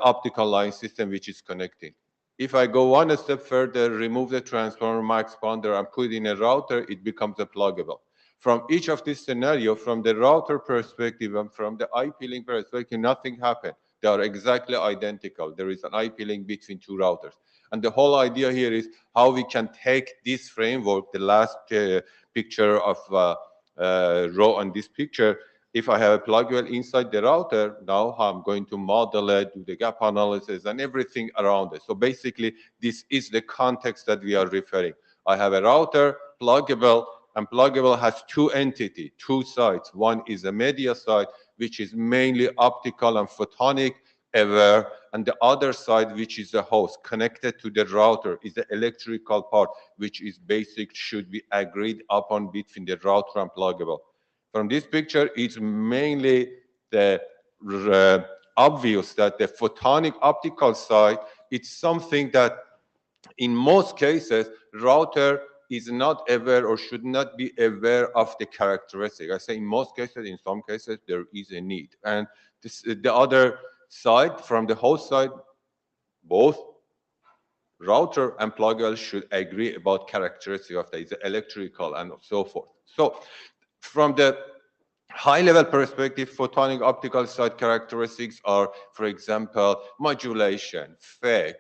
optical line system which is connecting. If I go one step further, remove the transponder, Maxponder, and put in a router, it becomes a pluggable. From each of these scenarios, from the router perspective and from the IP link perspective, nothing happened. They are exactly identical. There is an IP link between two routers. And the whole idea here is how we can take this framework, the last picture of row on this picture. If I have a pluggable inside the router, now I'm going to model it, do the gap analysis and everything around it. So basically, this is the context that we are referring. I have a router, pluggable, and pluggable has two entities, two sides. One is a media side, which is mainly optical and photonic aware, and the other side, which is the host connected to the router, is the electrical part, which is basic, should be agreed upon between the router and pluggable. From this picture, it's mainly the obvious that the photonic optical side, it's something that in most cases, router is not aware or should not be aware of the characteristic. I say in most cases, in some cases, there is a need. And this, the other side, from the host side, both router and pluggable should agree about characteristic of the electrical and so forth. So from the high-level perspective, photonic optical side characteristics are, for example, modulation, fake,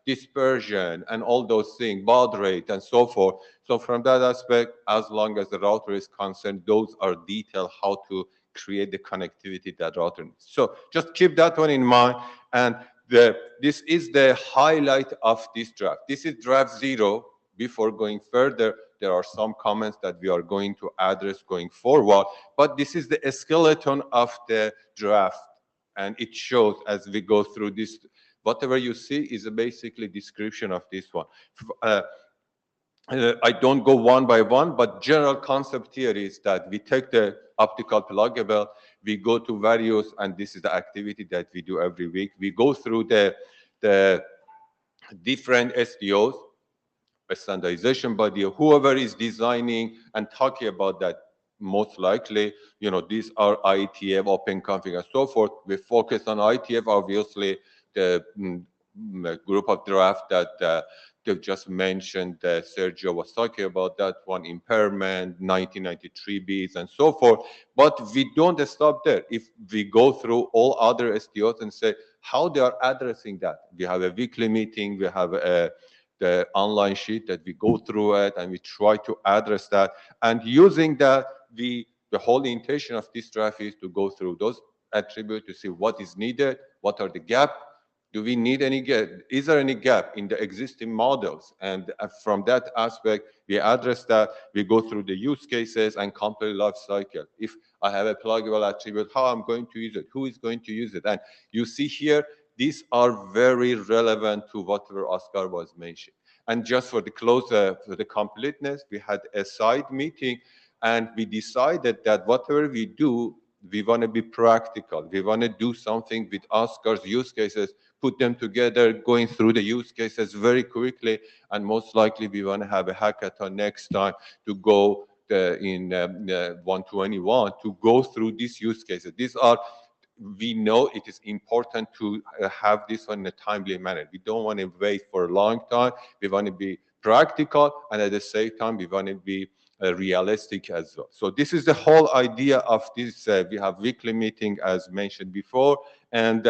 dispersion, and all those things, baud rate, and so forth. So from that aspect, as long as the router is concerned, those are detailed how to create the connectivity that router needs. So just keep that one in mind. And this is the highlight of this draft. This is draft 0. Before going further, there are some comments that we are going to address going forward, but this is the skeleton of the draft, and it shows as we go through this. Whatever you see is basically description of this one. I don't go one by one, but general concept here is that we take the optical pluggable, we go to various, and this is the activity that we do every week. We go through the different SDOs, a standardization body, whoever is designing and talking about that, most likely, you know, these are IETF, open config, and so forth. We focus on IETF, obviously, the group of draft that they've just mentioned, Sergio was talking about that one, impairment, 1993Bs, and so forth. But we don't stop there. If we go through all other SDOs and say how they are addressing that, we have a weekly meeting, we have the online sheet that we go through it and we try to address that. And using that, the whole intention of this draft is to go through those attributes to see what is needed, what are the gaps, do we need any gap, is there any gap in the existing models? And from that aspect, we address that, we go through the use cases and complete life cycle. If I have a pluggable attribute, how I'm going to use it, who is going to use it? And you see here, these are very relevant to whatever Oscar was mentioning. And just for the close, for the completeness, we had a side meeting and we decided that whatever we do, we want to be practical. We want to do something with Oscar's use cases, put them together, going through the use cases very quickly, and most likely we want to have a hackathon next time to go in 121 to go through these use cases. These are, we know it is important to have this in a timely manner. We don't want to wait for a long time. We want to be practical, and at the same time, we want to be realistic as well. So this is the whole idea of this. We have weekly meeting as mentioned before, and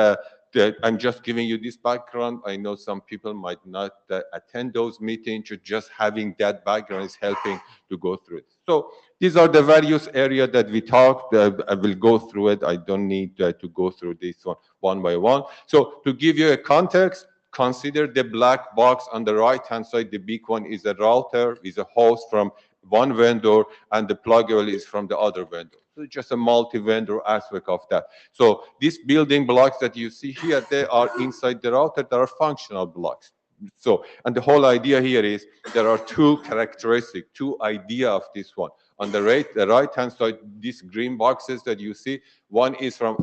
I'm just giving you this background. I know some people might not attend those meetings. Just having that background is helping to go through it. So these are the various areas that we talked. I will go through it. I don't need to go through this one by one. So to give you a context, consider the black box on the right-hand side. The big one is a router, is a host from one vendor, and the pluggable is from the other vendor. So just a multi-vendor aspect of that. So these building blocks that you see here, they are inside the router, they are functional blocks. So, and the whole idea here is there are two characteristics, two idea of this one. On the right-hand side, these green boxes that you see, one is from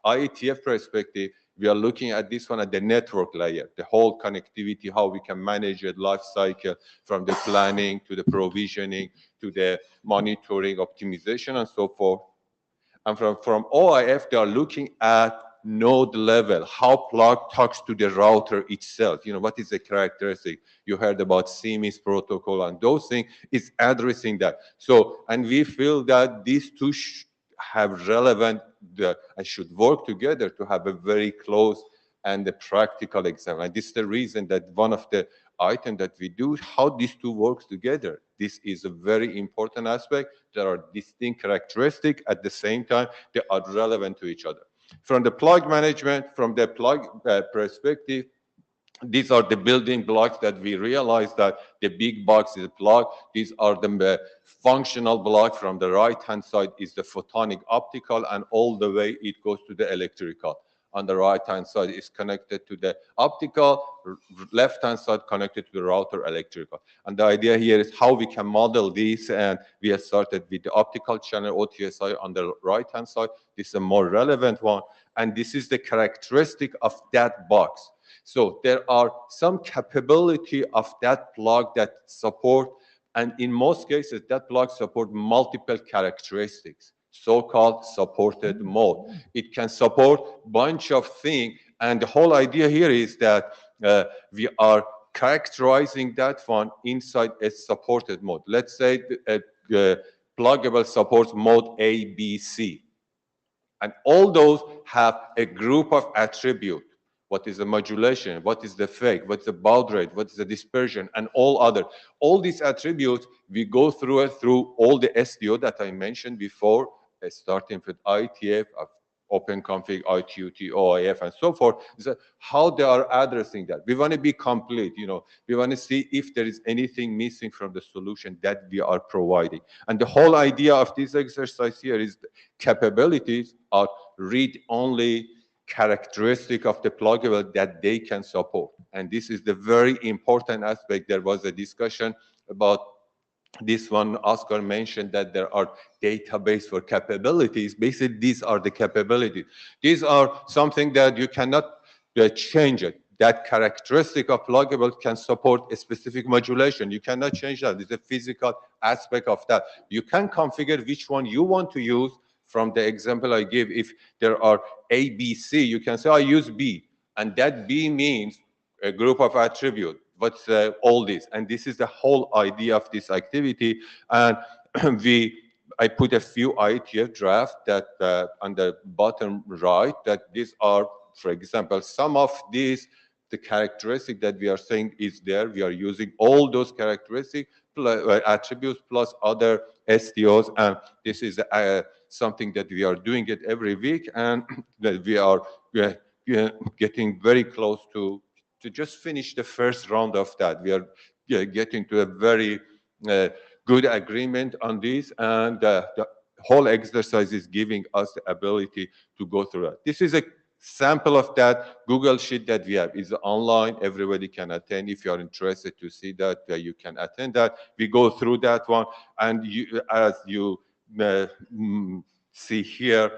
IETF perspective. We are looking at this one at the network layer, the whole connectivity, how we can manage a life cycle from the planning to the provisioning to the monitoring, optimization, and so forth. And from OIF, they are looking at node level, how plug talks to the router itself. You know, what is the characteristic? You heard about CMIS protocol, and those things is addressing that. So, and we feel that these two have relevant and should work together to have a very close and the practical example. And this is the reason that one of the items that we do, how these two work together. This is a very important aspect. There are distinct characteristics. At the same time, they are relevant to each other. From the plug management, from the plug perspective, these are the building blocks that we realize that the big box is a plug. These are the functional block. From the right-hand side is the photonic optical, and all the way it goes to the electrical. On the right-hand side is connected to the optical, left-hand side connected to the router electrical. And the idea here is how we can model this, and we have started with the optical channel OTSI on the right-hand side. This is a more relevant one, and this is the characteristic of that box. So there are some capability of that plug that support, and in most cases, that plug support multiple characteristics, so-called supported mode. It can support bunch of things, and the whole idea here is that we are characterizing that one inside a supported mode. Let's say the pluggable supports mode A, B, C. And all those have a group of attributes. What is the modulation? What is the phase? What's the baud rate? What is the dispersion? And all other. All these attributes, we go through it through all the SDO that I mentioned before, starting with IETF, OpenConfig, ITUT, OIF, and so forth. So how they are addressing that. We want to be complete. We want to see if there is anything missing from the solution that we are providing. And the whole idea of this exercise here is the capabilities are read-only characteristic of the pluggable that they can support. And this is the very important aspect. There was a discussion about this one. Oscar mentioned that there are database for capabilities. Basically, these are the capabilities. These are something that you cannot change it. That characteristic of pluggable can support a specific modulation. You cannot change that. It's a physical aspect of that. You can configure which one you want to use. From the example I give, if there are A, B, C, you can say, I use B. And that B means a group of attributes. What's all this? And this is the whole idea of this activity. And I put a few IETF drafts that on the bottom right, that these are, for example, some of these, the characteristic that we are saying is there. We are using all those characteristics, attributes, plus other SDOs. And this is something that we are doing it every week, and that we are getting very close to just finish the first round of that. We are getting to a very good agreement on this, and the whole exercise is giving us the ability to go through it. This is a sample of that Google Sheet that we have. It's online. Everybody can attend. If you are interested to see that, you can attend that. We go through that one, and as you see here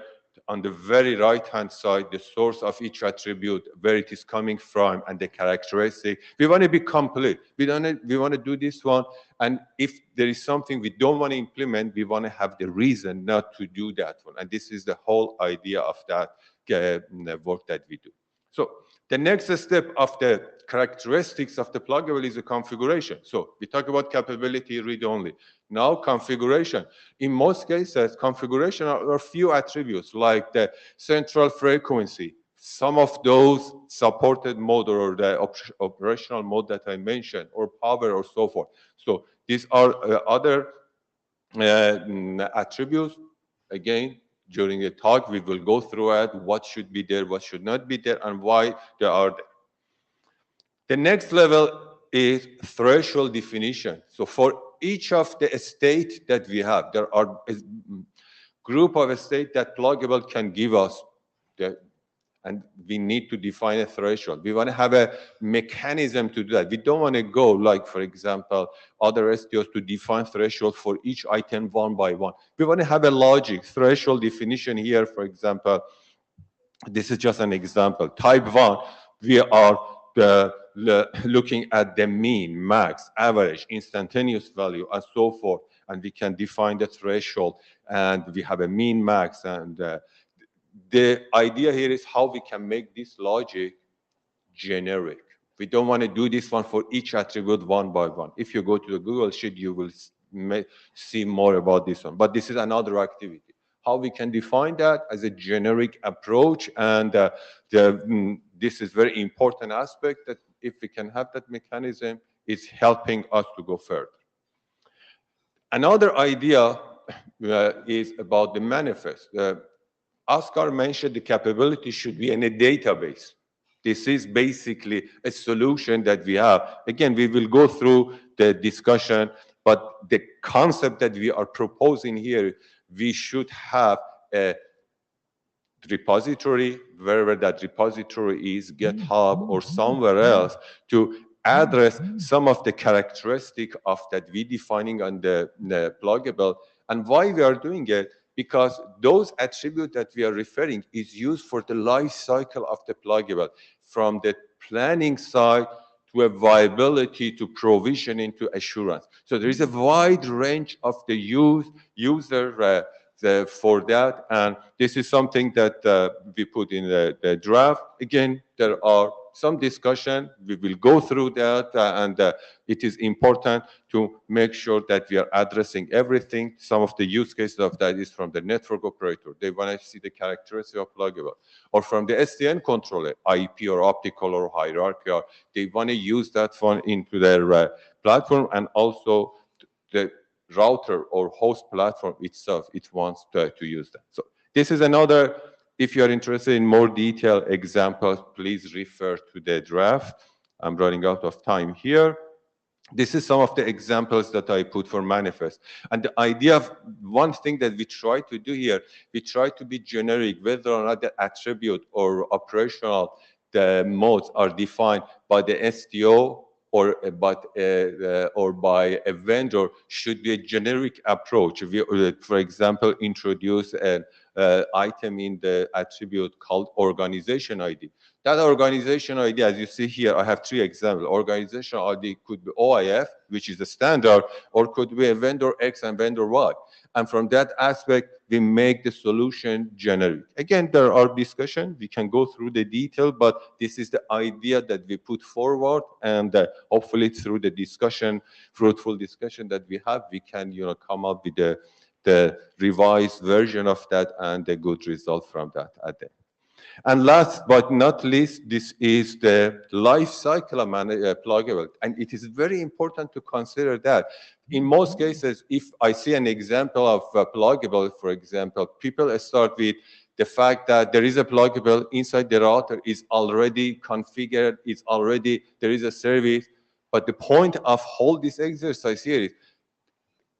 on the very right-hand side, the source of each attribute, where it is coming from, and the characteristic. We want to be complete. We want to do this one, and if there is something we don't want to implement, we want to have the reason not to do that one. And this is the whole idea of that work that we do. So the next step of the characteristics of the pluggable is the configuration. So we talk about capability read-only. Now configuration. In most cases, configuration are a few attributes like the central frequency, some of those supported mode or the operational mode that I mentioned, or power or so forth. So these are other attributes. Again, during the talk, we will go through it, what should be there, what should not be there, and why they are there. The next level is threshold definition. So for each of the state that we have, there are a group of state that pluggable can give us, and we need to define a threshold. We want to have a mechanism to do that. We don't want to go like, for example, other SDOs to define threshold for each item one by one. We want to have a logic threshold definition here. For example, this is just an example. Type 1, we are looking at the mean, max, average, instantaneous value, and so forth. And we can define the threshold, and we have a mean, max, and the idea here is how we can make this logic generic. We don't want to do this one for each attribute one by one. If you go to the Google Sheet, you will see more about this one. But this is another activity. How we can define that as a generic approach, and this is very important aspect that if we can have that mechanism, it's helping us to go further. Another idea is about the manifest. Oscar mentioned the capability should be in a database. This is basically a solution that we have. Again, we will go through the discussion, but the concept that we are proposing here, we should have a repository, wherever that repository is, GitHub or somewhere else, to address some of the characteristic of that we defining on the pluggable. And why we are doing it? Because those attributes that we are referring is used for the life cycle of the pluggable, from the planning side to a viability to provisioning to assurance. So there is a wide range of the user for that, and this is something that we put in the draft. Again, there are some discussion. We will go through that, and it is important to make sure that we are addressing everything. Some of the use cases of that is from the network operator. They want to see the characteristics of pluggable, or from the SDN controller, IP or optical or hierarchical. They want to use that one into their platform, and also the router or host platform itself, it wants to use that. So this is another, if you are interested in more detailed examples, please refer to the draft. I'm running out of time here. This is some of the examples that I put for manifest. And the idea of one thing that we try to do here, we try to be generic, whether or not the attribute or operational the modes are defined by the STO or by a vendor, should be a generic approach. We, for example, introduce an item in the attribute called organization ID. That organization ID, as you see here, I have 3 examples. Organization ID could be OIF, which is the standard, or could be a vendor X and vendor Y. And from that aspect, we make the solution generic. Again, there are discussions. We can go through the detail, but this is the idea that we put forward, and hopefully through the discussion, fruitful discussion that we have, we can come up with the revised version of that and a good result from that at the end. And last but not least, this is the life cycle of pluggable. And it is very important to consider that. In most cases, if I see an example of a pluggable, for example, people start with the fact that there is a pluggable inside the router is already configured, there is a service. But the point of whole this exercise here is,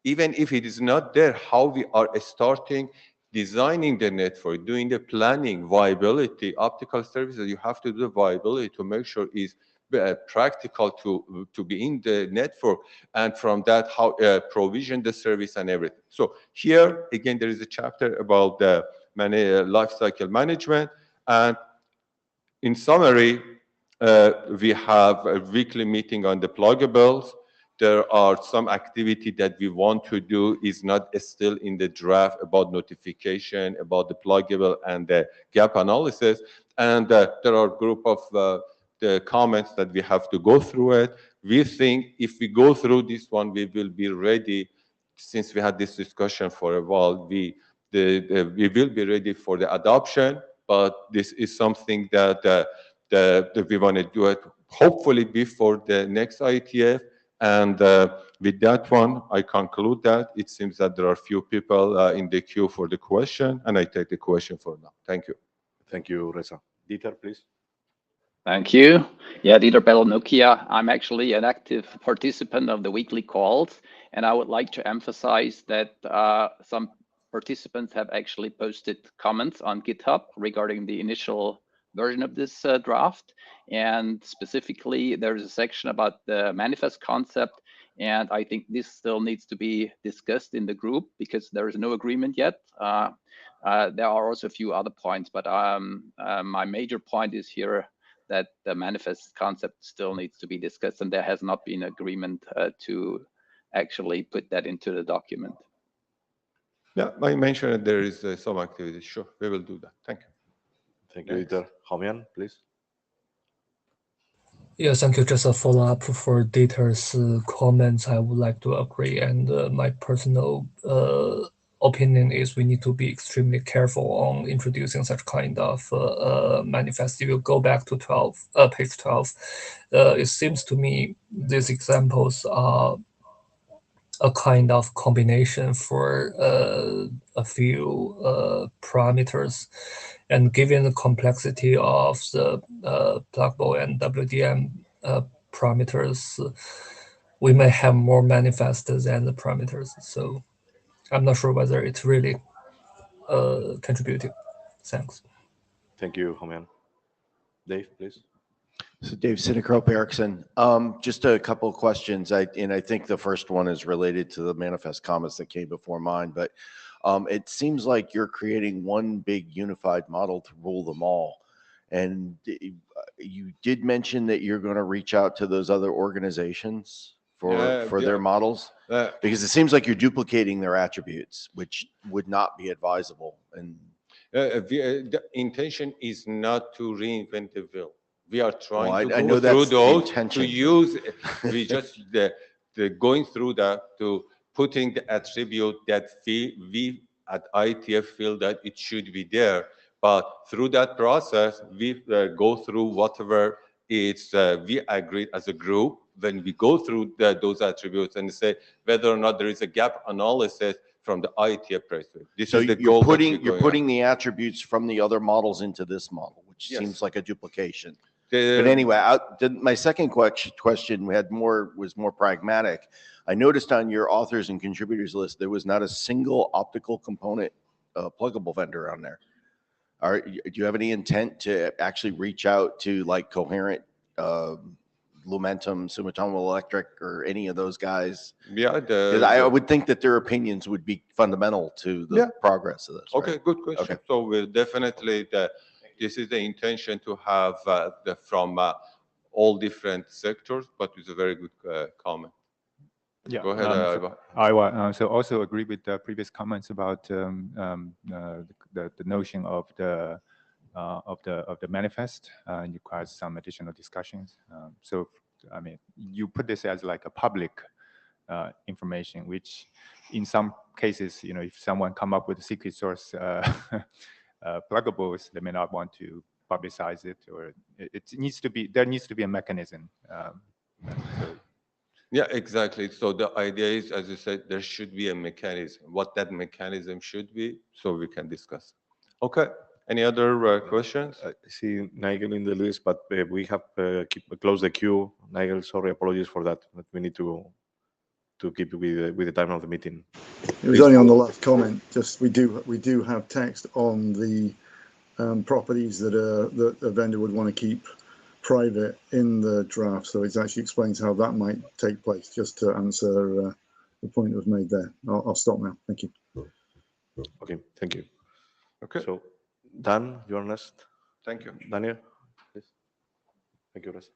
even if it is not there, how we are starting designing the network, doing the planning, viability, optical services, you have to do the viability to make sure it's practical to be in the network, and from that, how provision the service and everything. So here, again, there is a chapter about the lifecycle management. And in summary, we have a weekly meeting on the pluggables. There are some activity that we want to do is not still in the draft about notification, about the pluggable and the gap analysis. And there are a group of the comments that we have to go through it. We think if we go through this one, we will be ready. Since we had this discussion for a while, we will be ready for the adoption. But this is something that we want to do it hopefully before the next IETF. And with that one, I conclude that. It seems that there are few people in the queue for the question, and I take the question for now. Thank you. Thank you, Reza. Dieter, please. Thank you. Yeah, Dieter Bell, Nokia. I'm actually an active participant of the weekly calls, and I would like to emphasize that some participants have actually posted comments on GitHub regarding the initial version of this draft. And specifically, there's a section about the manifest concept. And I think this still needs to be discussed in the group because there is no agreement yet. There are also a few other points, but my major point is here that the manifest concept still needs to be discussed, and there has not been agreement to actually put that into the document. Yeah, I mentioned that there is some activity. Sure, we will do that. Thank you. Thank you, Dieter. Hamian, please. Yes, thank you. Just a follow-up for Dieter's comments. I would like to agree, and my personal opinion is we need to be extremely careful on introducing such kind of manifest. If you go back to page 12, it seems to me these examples are a kind of combination for a few parameters. And given the complexity of the pluggable and WDM parameters, we may have more manifests than the parameters. So I'm not sure whether it's really contributing. Thanks. Thank you, Homian. Dave, please. So Dave Sinacrope Erickson. Just a couple of questions. I think the first one is related to the manifest comments that came before mine, but it seems like you're creating one big unified model to rule them all. And you did mention that you're going to reach out to those other organizations for their models, because it seems like you're duplicating their attributes, which would not be advisable. And the intention is not to reinvent the wheel. We are trying I to know go through that's those to use. We just the going through that to putting the attribute that we at IETF feel that it should be there. But through that process, we go through whatever it's we agreed as a group. When we go through those attributes and say whether or not there is a gap analysis from the IETF perspective. This is the goal. You're putting the attributes from the other models into this model, which seems like a duplication. But anyway, my second question was more pragmatic. I noticed on your authors and contributors list there was not a single optical component pluggable vendor on there. Do you have any intent to actually reach out to like Coherent, Lumentum, Sumitomo Electric, or any of those guys? Yeah, I would think that their opinions would be fundamental to the progress of this. Okay, right? good question. Okay. So we'll definitely, this is the intention to have from all different sectors, but it's a very good comment. Yeah. Go ahead. So also agree with the previous comments about the notion of the manifest requires some additional discussions. So I mean, you put this as like a public information, which in some cases, you know, if someone come up with a secret source pluggables, they may not want to publicize it, or there needs to be a mechanism. Yeah, exactly. So the idea is, as you said, there should be a mechanism. What that mechanism should be, so we can discuss. Okay. Any other questions? I see Nigel in the list, but we have close the queue. Nigel, sorry, apologies for that. But we need to keep with the time of the meeting. It was only on the last comment. Just we do have text on the properties that a vendor would want to keep private in the draft, so it actually explains how that might take place. Just to answer the point that was made there. I'll stop now. Thank you. Okay, thank you. Okay. So, Dan, you're next. Thank you. Daniel, please. Thank you, Reza.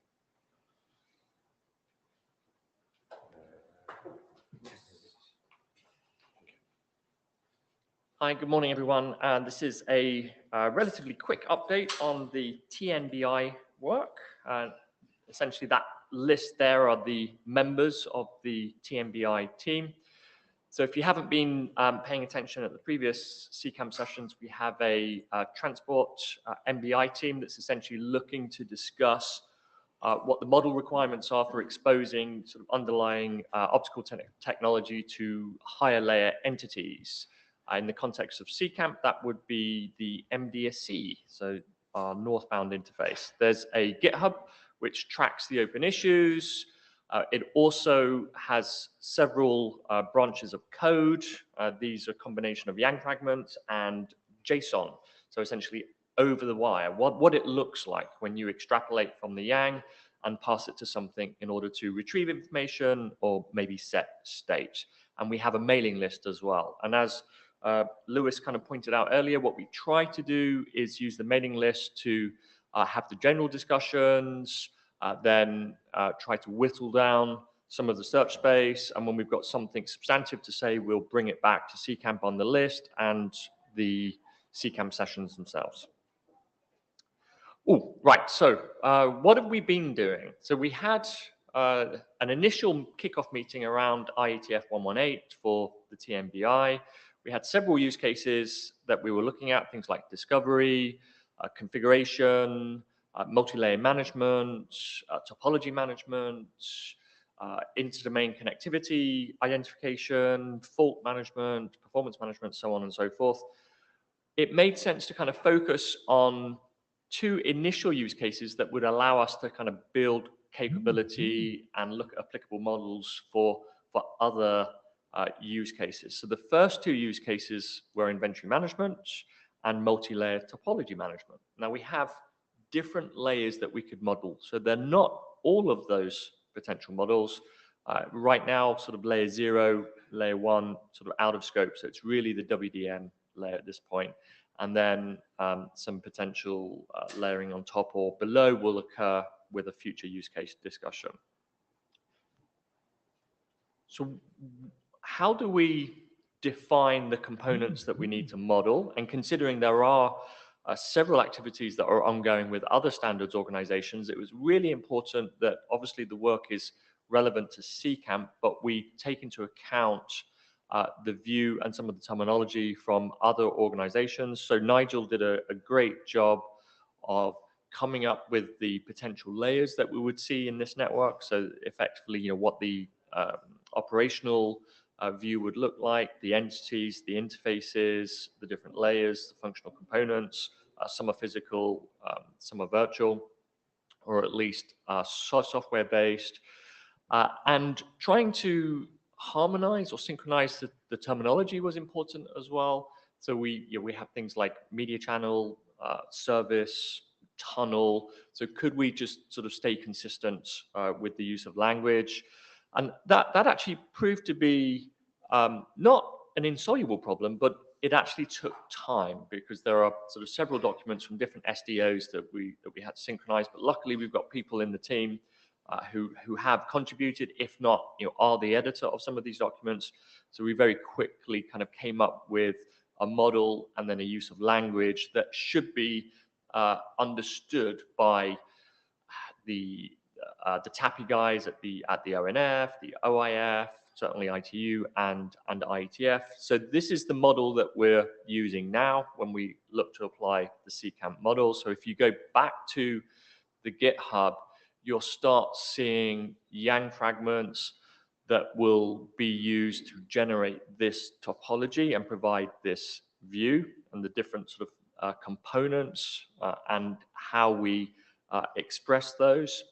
Hi, good morning, everyone. This is a relatively quick update on the TNBI work. Essentially, that list there are the members of the TNBI team. So if you haven't been paying attention at the previous CCAMP sessions, we have a transport MBI team that's essentially looking to discuss what the model requirements are for exposing sort of underlying optical technology to higher layer entities. In the context of CCAMP, that would be the MDSC, so our northbound interface. There's a GitHub which tracks the open issues. It also has several branches of code. These are a combination of YANG fragments and JSON. So essentially over the wire, what it looks like when you extrapolate from the YANG and pass it to something in order to retrieve information or maybe set state. And we have a mailing list as well. And as Lewis kind of pointed out earlier, what we try to do is use the mailing list to have the general discussions, then try to whittle down some of the search space. And when we've got something substantive to say, we'll bring it back to CCAMP on the list and the CCAMP sessions themselves. Oh, right. So what have we been doing? So we had an initial kickoff meeting around IETF 118 for the TNBI. we had several use cases that we were looking at, things like discovery, configuration, multi-layer management, topology management, inter-domain connectivity, identification, fault management, performance management, so on and so forth. It made sense to kind of focus on two initial use cases that would allow us to kind of build capability and look at applicable models for other use cases. So the first two use cases were inventory management and multi-layer topology management. Now we have different layers that we could model. So they're not all of those potential models. Right now, sort of layer 0, layer 1, sort of out of scope. So it's really the WDM layer at this point. And then some potential layering on top or below will occur with a future use case discussion. So how do we define the components that we need to model? And considering there are several activities that are ongoing with other standards organizations, it was really important that obviously the work is relevant to CCAMP, but we take into account the view and some of the terminology from other organizations. So Nigel did a great job of coming up with the potential layers that we would see in this network. So effectively, you know, what the operational view would look like, the entities, the interfaces, the different layers, the functional components. Some are physical, some are virtual, or at least software-based. And trying to harmonize or synchronize the terminology was important as well. So we have things like media channel, service, tunnel. So could we just sort of stay consistent with the use of language? And that actually proved to be not an insoluble problem, but it actually took time because there are sort of several documents from different SDOs that we had to synchronize. But luckily, we've got people in the team who have contributed, if not, you know, are the editor of some of these documents. So we very quickly kind of came up with a model and then a use of language that should be understood by the TAPI guys at the ONF, the OIF, certainly ITU and IETF. So this is the model that we're using now when we look to apply the CCAMP model. So if you go back to the GitHub, you'll start seeing Yang fragments that will be used to generate this topology and provide this view and the different sort of components and how we express those.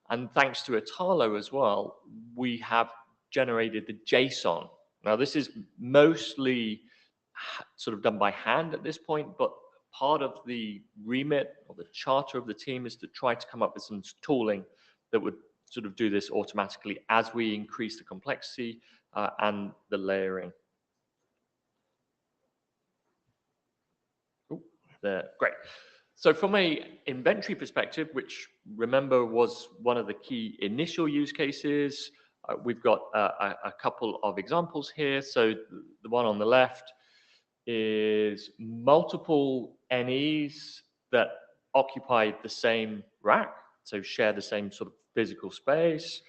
And thanks to Italo as well, we have generated the JSON. Now, this is mostly sort of done by hand at this point, but part of the remit or the charter of the team is to try to come up with some tooling that would sort of do this automatically as we increase the complexity and the layering. Ooh, there, great. So from a inventory perspective, which remember was one of the key initial use cases, we've got a couple of examples here. So the one on the left is multiple NEs that occupy the same rack, so share the same sort of physical space,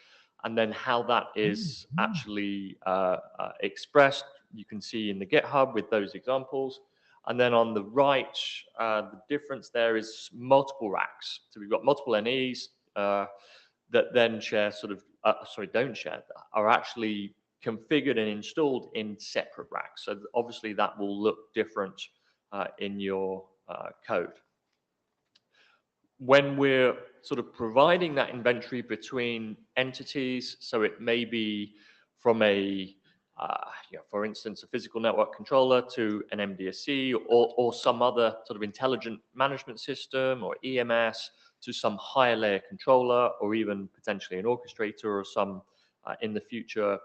and then how that is actually expressed, you can see in the GitHub with those examples. And then on the right, the difference there is multiple racks. So we've got multiple NEs that then share sort of, don't share, are actually configured and installed in separate racks. So obviously that will look different in your code. When we're sort of providing that inventory between entities, so it may be from a, for instance, a physical network controller to an MDSC or some other sort of intelligent management system or EMS to some higher layer controller or even potentially an orchestrator or some in the future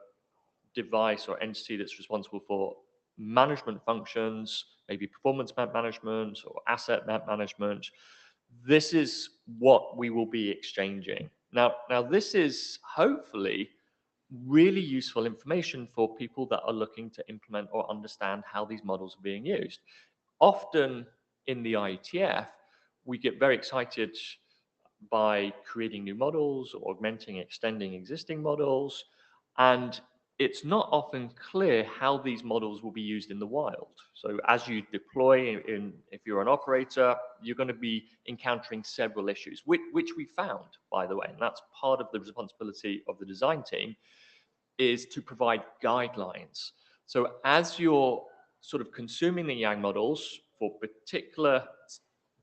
device or entity that's responsible for management functions, maybe performance map management or asset map management. This is what we will be exchanging. Now this is hopefully really useful information for people that are looking to implement or understand how these models are being used. Often in the IETF, we get very excited by creating new models, or augmenting, extending existing models, and it's not often clear how these models will be used in the wild. So as you deploy if you're an operator, you're going to be encountering several issues, which we found, by the way, and that's part of the responsibility of the design team, is to provide guidelines. So as you're sort of consuming the Yang models for particular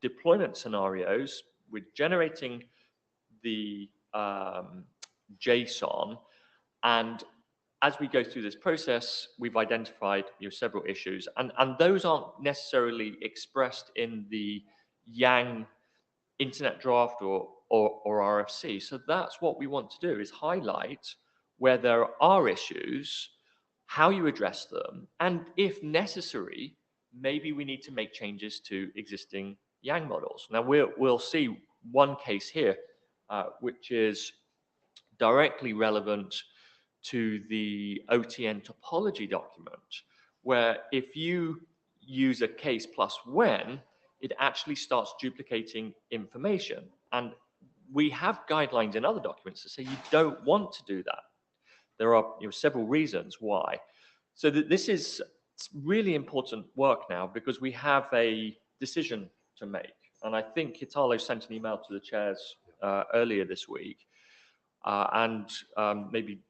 deployment scenarios, we're generating the JSON, and as we go through this process, we've identified several issues, and those aren't necessarily expressed in the Yang internet draft or RFC. So that's what we want to do, is highlight where there are issues, how you address them, and if necessary, maybe we need to make changes to existing Yang models. Now we'll see one case here, which is directly relevant to the OTN topology document, where if you use a case plus when, it actually starts duplicating information. And we have guidelines in other documents that say you don't want to do that. There are several reasons why. So this is really important work now, because we have a decision to make. And I think Italo sent an email to the chairs earlier this week. Maybe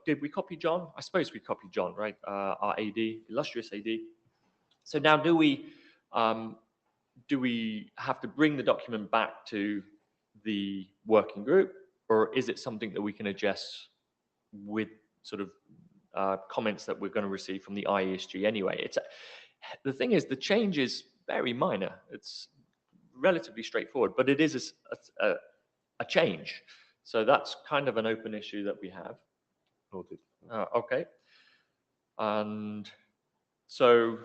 did we copy John? I suppose we copied John, right? Our AD, illustrious AD. So now do we have to bring the document back to the working group, or is it something that we can adjust with sort of comments that we're going to receive from the IESG anyway? The thing is, the change is very minor. It's relatively straightforward, but it is a change. So that's kind of an open issue that we have. Noted. Okay. And so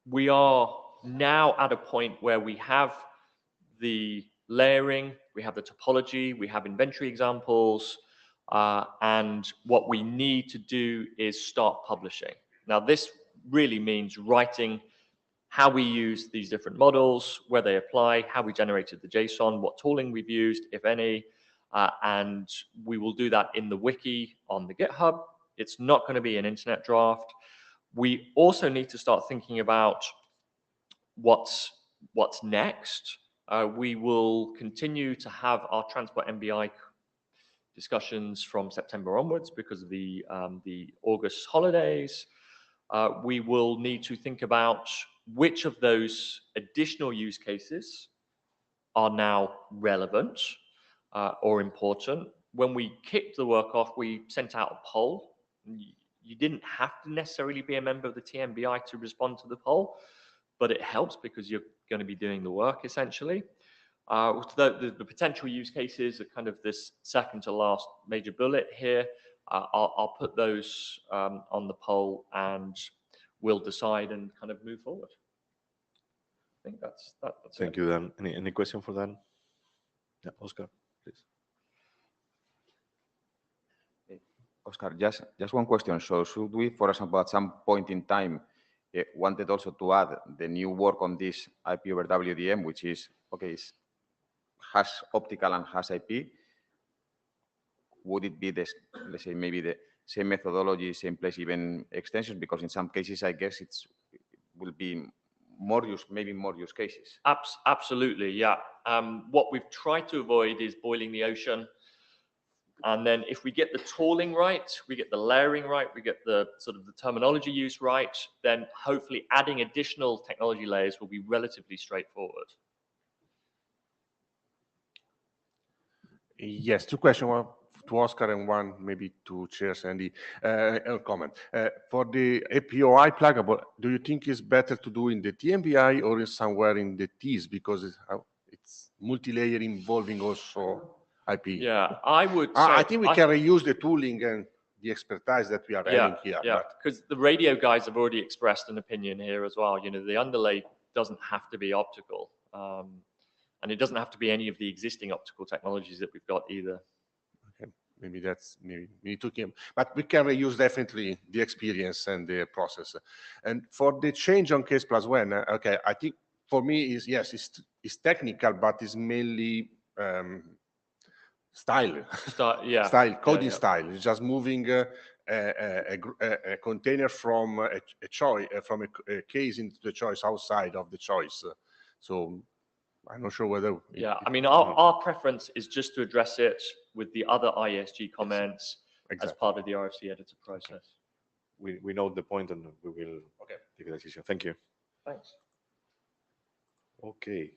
we are now at a point where we have the layering, we have the topology, we have inventory examples, and what we need to do is start publishing. Now, this really means writing how we use these different models, where they apply, how we generated the JSON, what tooling we've used, if any, and we will do that in the wiki on the GitHub. It's not going to be an internet draft. We also need to start thinking about what's next. We will continue to have our transport MBI discussions from September onwards because of the August holidays. We will need to think about which of those additional use cases are now relevant or important. When we kicked the work off, we sent out a poll. You didn't have to necessarily be a member of the TMBI to respond to the poll, but it helps because you're going to be doing the work essentially. The potential use cases are kind of this second to last major bullet here. I'll put those on the poll and we'll decide and kind of move forward. I think that's Thank you, Dan. Any question for Dan? Yeah, Oscar, please. Oscar, just one question. So should we, for example, at some point in time, wanted also to add the new work on this IP over WDM, which is, okay, has optical and has IP? Would it be this, let's say, maybe the same methodology, same place, even extensions? Because in some cases, I guess it will be more use, maybe more use cases. Absolutely, yeah. What we've tried to avoid is boiling the ocean. And then if we get the tooling right, we get the layering right, we get the sort of the terminology used right, then hopefully adding additional technology layers will be relatively straightforward. Yes, two questions, one to Oscar and one maybe to Chair Sandy. A comment. For the APOI pluggable, do you think it's better to do in the TMBI or is somewhere in the TIS because it's multi-layer involving also IP? Yeah, I would say, I think we can reuse the tooling and the expertise that we are having here. Yeah, because the radio guys have already expressed an opinion here as well. You know, the underlay doesn't have to be optical. And it doesn't have to be any of the existing optical technologies that we've got either. Okay, maybe that's maybe we took him, but we can reuse definitely the experience and the process. And for the change on case plus when, okay, I think for me is yes, it's technical, but it's mainly style. Yeah. Style, coding yeah. style. It's just moving a container from a choice, from a case into the choice outside of the choice. So I'm not sure whether. Yeah, I mean, our preference is just to address it with the other IESG comments as part of the RFC editor process. We know the point and we will take a decision. Thank you. Thanks. Okay.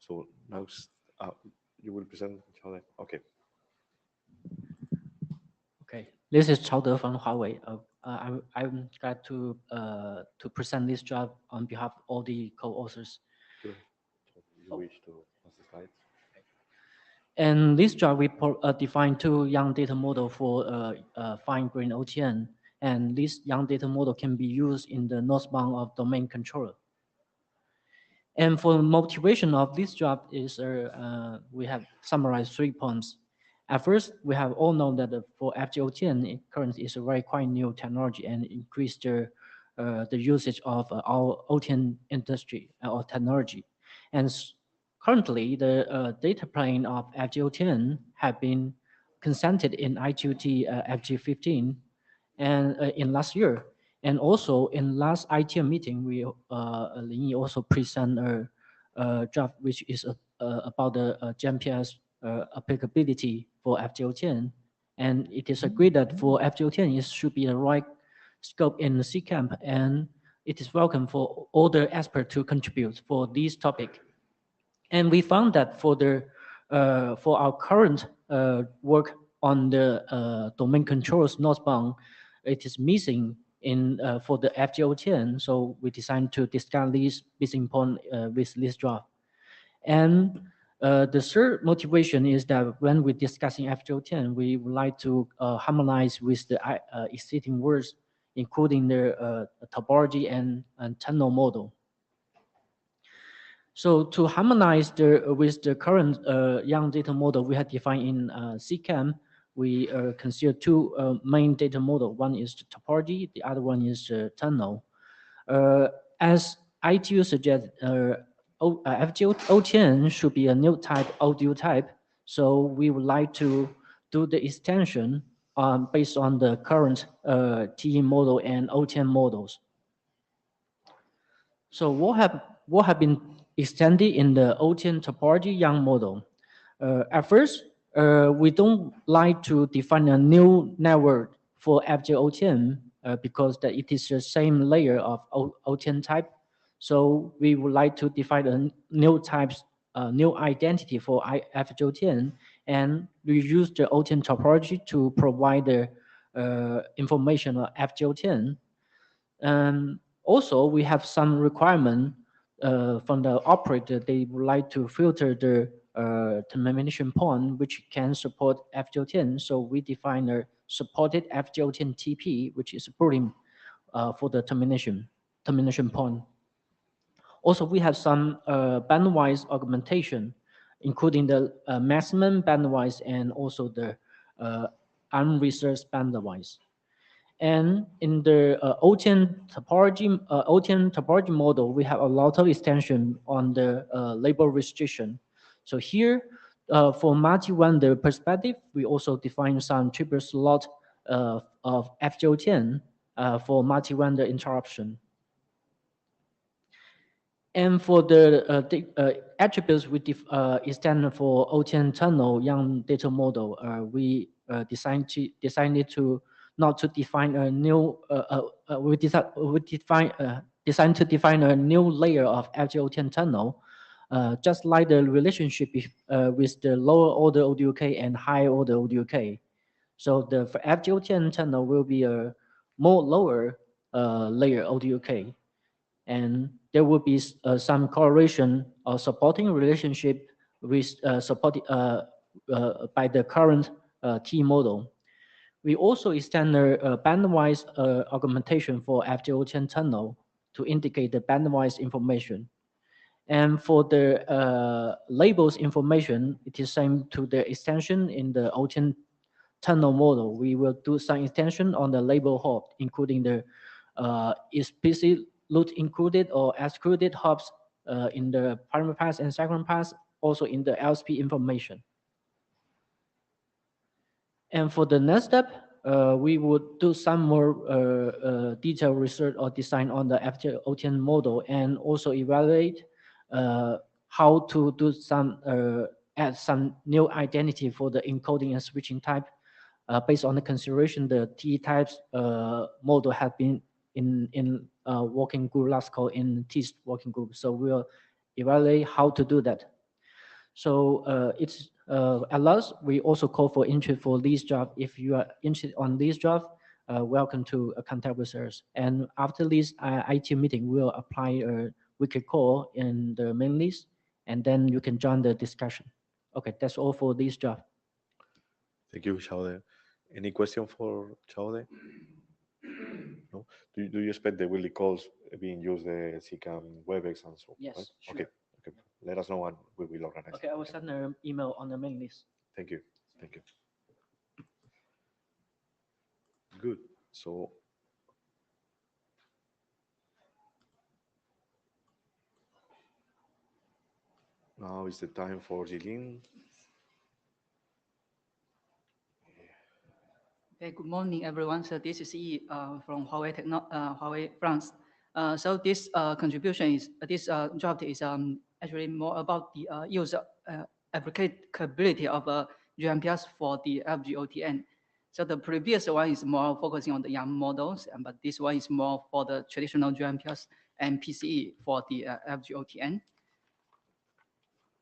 So now you will present, Chao. Okay. Okay, this is Chao De from Huawei. I'm glad to present this job on behalf of all the co-authors. Sure. You wish to pass the slides? And this job, we define two young data model for fine-grained OTN. And this young data model can be used in the northbound of domain controller. And for motivation of this job is we have summarized 3 points. At first, we have all known that for FGOTN, currently is a very quite new technology and increase the usage of our OTN industry or technology. And currently, the data plane of FGOTN have been consented in ITUT FG15 and in last year. And also in last ITM meeting, we Lin Yi also present a draft which is about the GMPS applicability for FGOTN. And it is agreed that for FGOTN, it should be the right scope in the CCAMP, and it is welcome for all the experts to contribute for this topic. And we found that for our current work on the domain controllers northbound, it is missing in for the FGOTN. So we decided to discuss this missing point with this draft. And the third motivation is that when we're discussing FGOTN, we would like to harmonize with the existing words, including the topology and tunnel model. So to harmonize with the current young data model we have defined in CCAMP, we consider 2 main data model. One is the topology, the other one is tunnel. As ITU suggests, FGOTN should be a new type audio type. So we would like to do the extension based on the current TE model and OTN models. So what have been extended in the OTN topology young model? At first, we don't like to define a new network for FGOTN because it is the same layer of OTN type. So we would like to define a new types, new identity for FGOTN, and we use the OTN topology to provide the information of FGOTN. Also, we have some requirement from the operator. They would like to filter the termination point, which can support FGOTN. So we define a supported FGOTN TP, which is boolean for the termination point. Also, we have some bandwidth augmentation, including the maximum bandwidth and also the unresearched bandwidth. And in the OTN topology model, we have a lot of extension on the label restriction. So here, for multi-vendor perspective, we also define some triple slot of FGOTN for multi-vendor interruption. And for the attributes we extend for OTN tunnel young data model, we decided to not to define a new. We designed to define a new layer of FGOTN tunnel, just like the relationship with the lower order ODUK and higher order ODUK. So the FGOTN tunnel will be a more lower layer ODUK. And there will be some correlation or supporting relationship with supported by the current T model. We also extend the bandwidth augmentation for FGOTN tunnel to indicate the bandwidth information. And for the labels information, it is same to the extension in the OTN tunnel model. We will do some extension on the label hop, including the explicit root included or excluded hops in the primary pass and second pass, also in the LSP information. And for the next step, we would do some more detailed research or design on the FGOTN model and also evaluate how to do some add some new identity for the encoding and switching type based on the consideration the T types model have been in working group last call in T working group. So we'll evaluate how to do that. So it's at last, we also call for interest for this job. If you are interested on this job, welcome to contact with us. And after this IT meeting, we'll apply a weekly call in the main list, and then you can join the discussion. Okay, that's all for this job. Thank you, Xiaode. Any question for Xiaode? No? Do you expect the weekly calls being used, the CCAMP WebEx and so on? Yes, right? sure. Okay. Let us know and we will organize. Okay, I will send an email on the main list. Thank you. Thank you. Good. So now is the time for Jilin. Okay, good morning, everyone. So this is Yi from Huawei France. So this contribution is this draft is actually more about the user applicability of GMPs for the FGOTN. So the previous one is more focusing on the YAM models, but this one is more for the traditional GMPs and PCE for the FGOTN.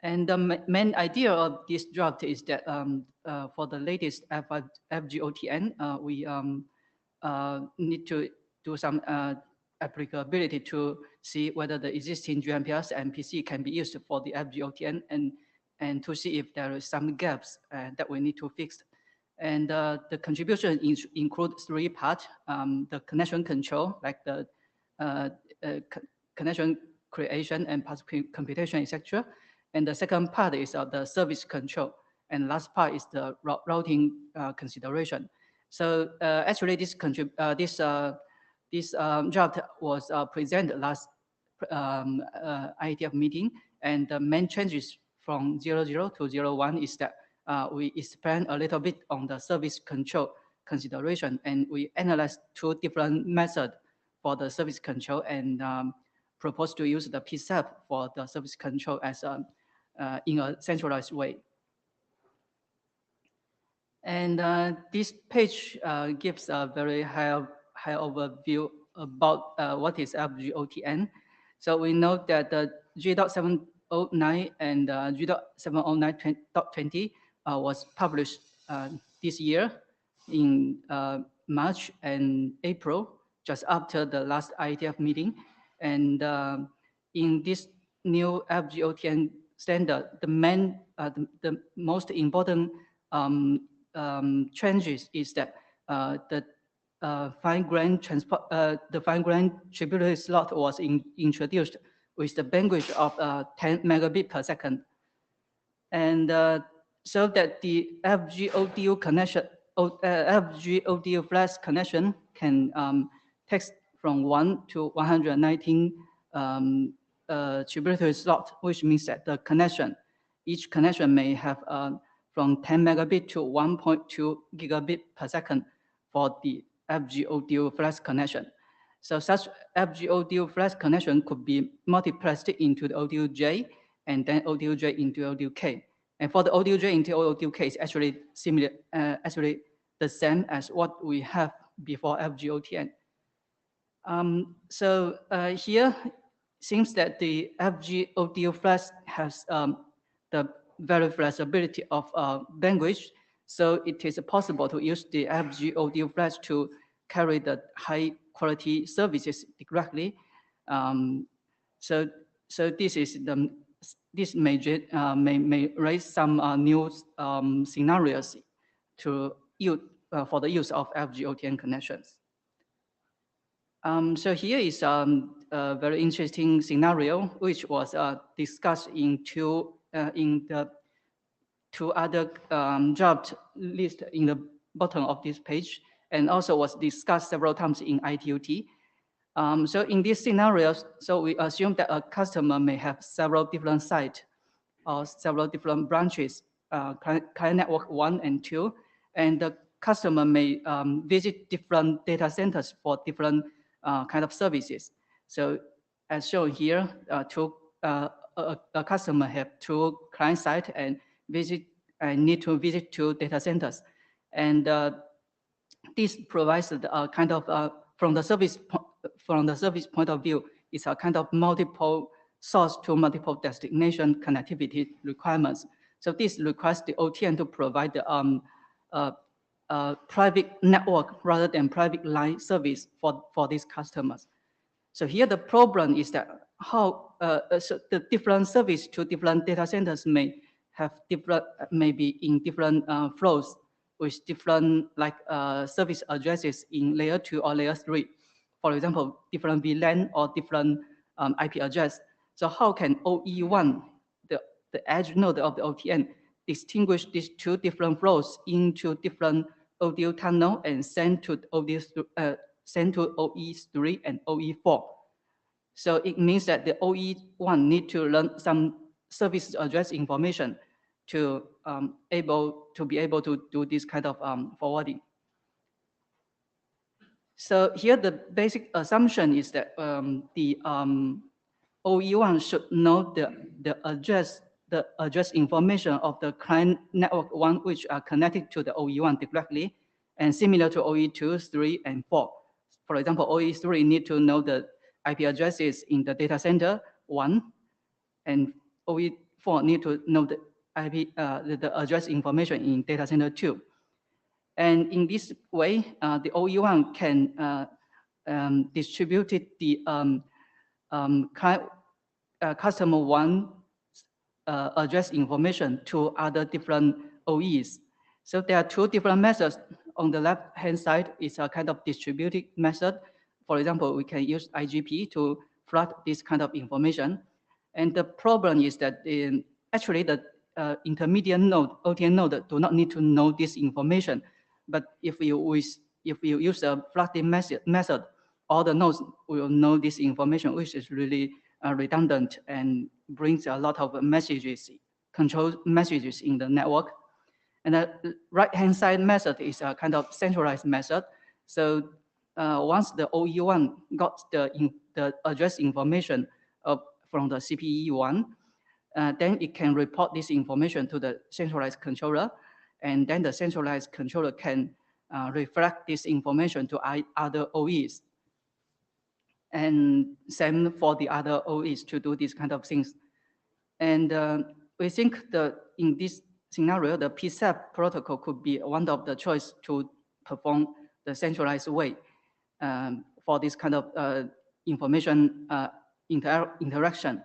And the main idea of this draft is that for the latest FGOTN, we need to do some applicability to see whether the existing GMPs and PC can be used for the FGOTN and to see if there are some gaps that we need to fix. And the contribution includes three parts: the connection control, like the connection creation and path computation, etc. And the second part is the service control. And last part is the routing consideration. So actually, this draft was presented last IETF meeting, and the main changes from 00 to 01 is that we expand a little bit on the service control consideration, and we analyzed two different methods for the service control and propose to use the PSAP for the service control as in a centralized way. And this page gives a very high overview about what is FGOTN. So we know that the G.709 and G.709.20 was published this year in March and April, just after the last IETF meeting. And in this new FGOTN standard, the most important changes is that the fine-grained tributary slot was introduced with the bandwidth of 10 megabit per second, and so that the FGODU connection, FGODU flash connection can text from 1 to 119 tributary slot, which means that the connection, each connection may have from 10 megabit to 1.2 gigabit per second for the FGODU flash connection. So such FGODU flash connection could be multiplexed into the ODU-J and then ODU-J into ODU-K. And for the ODU-J into ODU-K is actually similar, actually the same as what we have before FGOTN. So here seems that the FGODU flash has the very flexibility of bandwidth, so it is possible to use the FGODU flash to carry the high quality services directly. So this is this may raise some new scenarios to use for the use of FGOTN connections. So here is a very interesting scenario which was discussed in the two other draft list in the bottom of this page, and also was discussed several times in ITUT. So in this scenario, so we assume that a customer may have several different sites or several different branches, client network 1 and 2, and the customer may visit different data centers for different kind of services. So as shown here, a customer have 2 client side and need to visit 2 data centers. And this provides a kind of, from the service point of view, it's a kind of multiple source to multiple destination connectivity requirements. So this requires the OTN to provide the private network rather than private line service for these customers. So here the problem is that how so the different service to different data centers may have different, maybe in different flows with different like service addresses in layer 2 or layer 3. For example, different VLAN or different IP address. So how can OE1, the edge node of the OTN, distinguish these 2 different flows into different audio tunnel and send to OE3 and OE4? So it means that the OE1 need to learn some service address information to be able to do this kind of forwarding. So here the basic assumption is that the OE1 should know the address information of the client network 1 which are connected to the OE1 directly, and similar to OE2, 3, and 4. For example, OE3 need to know the IP addresses in the data center 1, and OE4 need to know the the address information in data center 2. And in this way, the OE1 can distribute the customer 1 address information to other different OEs. So there are 2 different methods. On the left-hand side is a kind of distributed method. For example, we can use IGP to flood this kind of information. And the problem is that actually the intermediate node, OTN node, do not need to know this information. But if you use a flooding method, all the nodes will know this information, which is really redundant and brings a lot of messages, control messages in the network. And the right-hand side method is a kind of centralized method. So once the OE1 got the address information from the CPE1, then it can report this information to the centralized controller, and then the centralized controller can reflect this information to other OEs. And same for the other OEs to do these kind of things. And we think in this scenario, the PSAP protocol could be one of the choice to perform the centralized way for this kind of information interaction.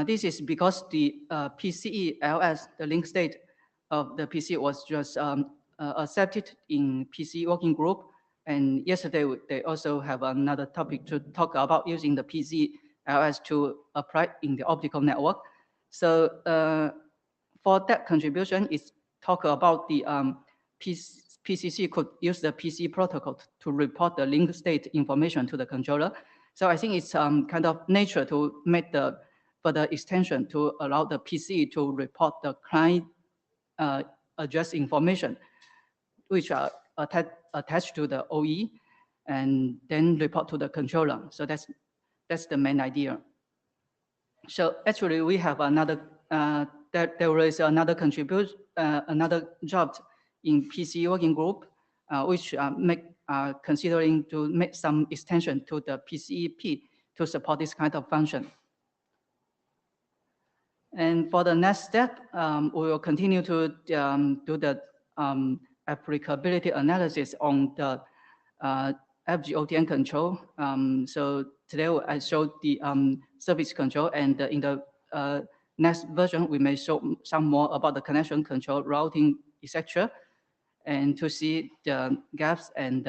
This is because the PCE LS, the link state of the PCE was just accepted in PCE working group. And yesterday, they also have another topic to talk about using the PCE LS to apply in the optical network. So for that contribution, it's talk about the PCC could use the PCE protocol to report the link state information to the controller. So I think it's kind of nature to make the further extension to allow the PCE to report the client address information, which are attached to the OE, and then report to the controller. So that's the main idea. So actually, we have another there is another another job in PCE working group, which considering to make some extension to the PCEP to support this kind of function. And for the next step, we will continue to do the applicability analysis on the FGOTN control. So today I showed the service control, and in the next version, we may show some more about the connection control, routing, etc., and to see the gaps, and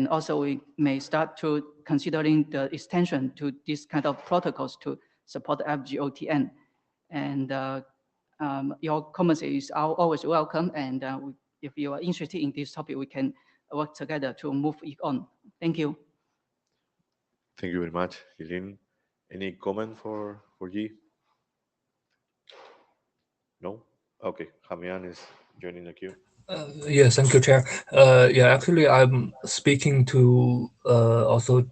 also we may start to considering the extension to this kind of protocols to support FGOTN. And your comments is always welcome. And if you are interested in this topic, we can work together to move it on. Thank you. Thank you very much, Eileen. Any comment for Yi? No? Okay, Jamian is joining the queue. Yes, thank you, Chair. Yeah, actually, I'm speaking to also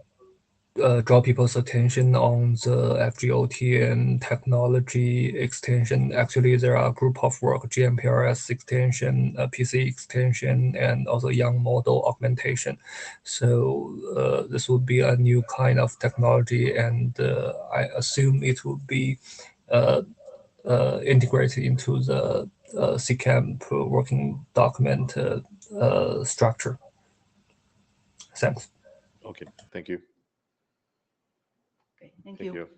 draw people's attention on the FGOT and technology extension. Actually, there are a group of work, GMPRS extension, PC extension, and also young model augmentation. So this would be a new kind of technology, and I assume it would be integrated into the CCAMP working document structure. Thanks. Okay, thank you. Okay, thank you.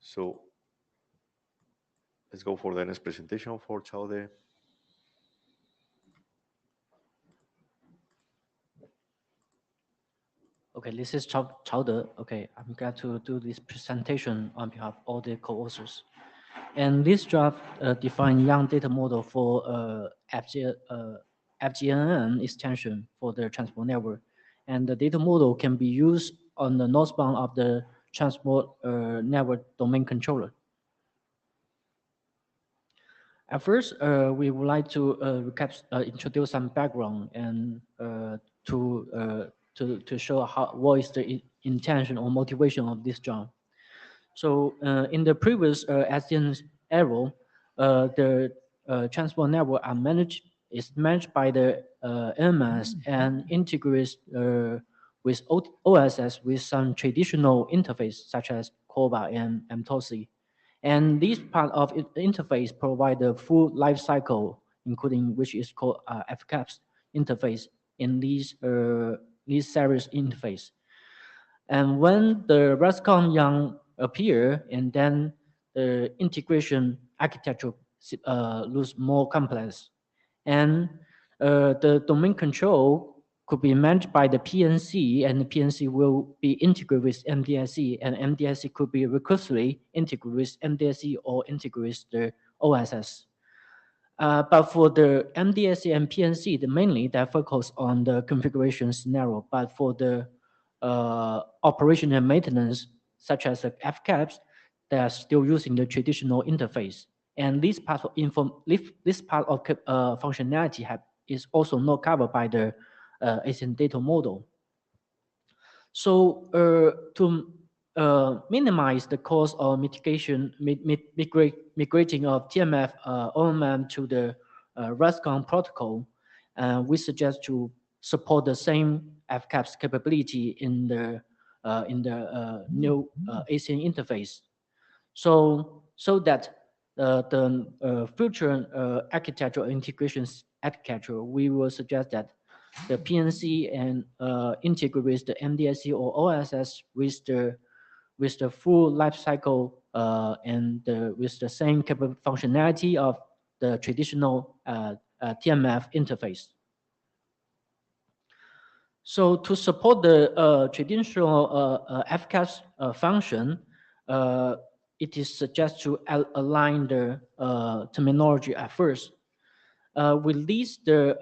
So let's go for the next presentation for Chaude. Okay, this is Chaude. Okay, I'm glad to do this presentation on behalf of all the co-authors. And this draft define young data model for FGNN extension for the transport network. And the data model can be used on the northbound of the transport network domain controller. At first, we would like to introduce some background and to show what is the intention or motivation of this job. So in the previous SDN era, the transport network is managed by the MS and integrates with OSS with some traditional interface such as COBA and MTOSI. And this part of interface provide the full life cycle, including which is called FCAPS interface in these series interface. And when the RESCON young appear, and then the integration architecture looks more complex. And the domain control could be managed by the PNC, and the PNC will be integrated with MDSC, and MDSC could be recursively integrated with MDSC or integrated with the OSS. But for the MDSC and PNC, mainly they focus on the configuration scenario. But for the operation and maintenance, such as the FCAPS, they are still using the traditional interface. And this part of functionality is also not covered by the ASIN data model. So to minimize the cost of mitigation, migrating of TMF OMM to the RESCON protocol, we suggest to support the same FCAPS capability in the new ASIN interface. So that the future architectural integrations architecture, we will suggest that the PNC and integrate with the MDSC or OSS with the full life cycle and with the same functionality of the traditional TMF interface. So to support the traditional FCAS function, it is suggested to align the terminology at first. We list the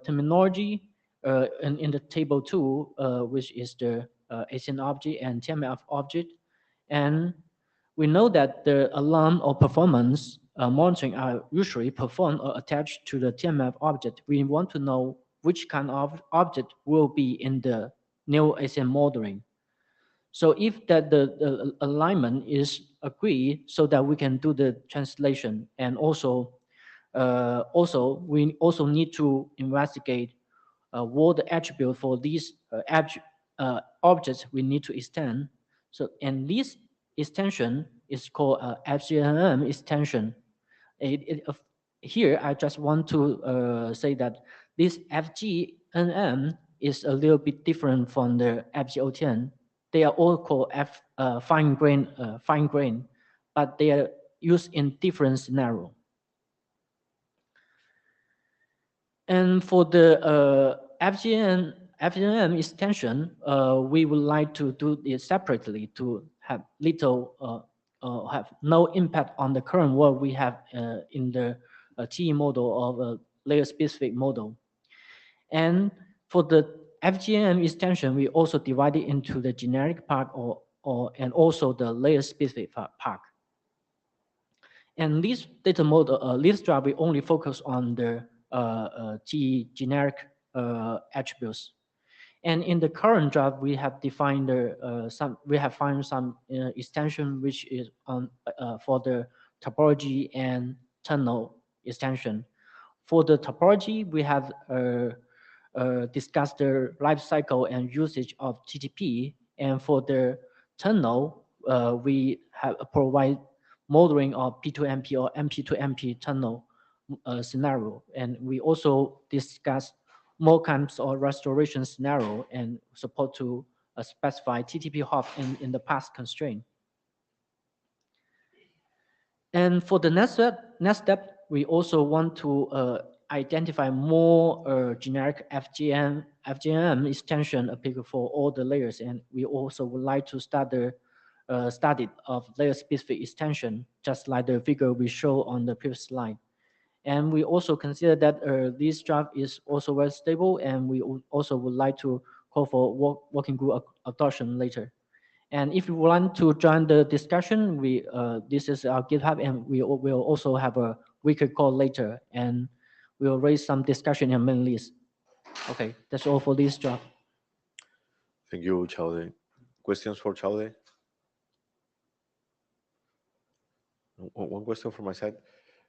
terminology in the table 2, which is the ASIN object and TMF object. And we know that the alarm or performance monitoring are usually performed or attached to the TMF object. We want to know which kind of object will be in the new ASIN modeling. So if that the alignment is agreed, so that we can do the translation, and also we also need to investigate what the attribute for these objects we need to extend. So, and this extension is called FGNM extension. Here, I just want to say that this FGNM is a little bit different from the FGOTN. They are all called fine grain, but they are used in different scenarios. And for the FGNM extension, we would like to do it separately to have have no impact on the current work we have in the TE model of a layer-specific model. And for the FGNM extension, we also divide it into the generic part and also the layer-specific part. And this data model, this draft will only focus on the generic attributes. And in the current draft, we have defined found some extension which is on for the topology and tunnel extension. For the topology, we have discussed the life cycle and usage of TTP, and for the tunnel, we have provide modeling of P2MP or MP2MP tunnel scenario, and we also discuss more kinds of restoration scenario and support to specify TTP hop in the path constraint. And for the next step, we also want to identify more generic FGM extension applicable for all the layers, and we also would like to start the study of layer-specific extension, just like the figure we show on the previous slide. And we also consider that this draft is also very stable, and we also would like to call for working group adoption later. And if you want to join the discussion, this is our GitHub, and we will also have a weekly call later, and we'll raise some discussion in main list. Okay, that's all for this draft. Thank you, Chaude. Questions for Chaude? One question from my side.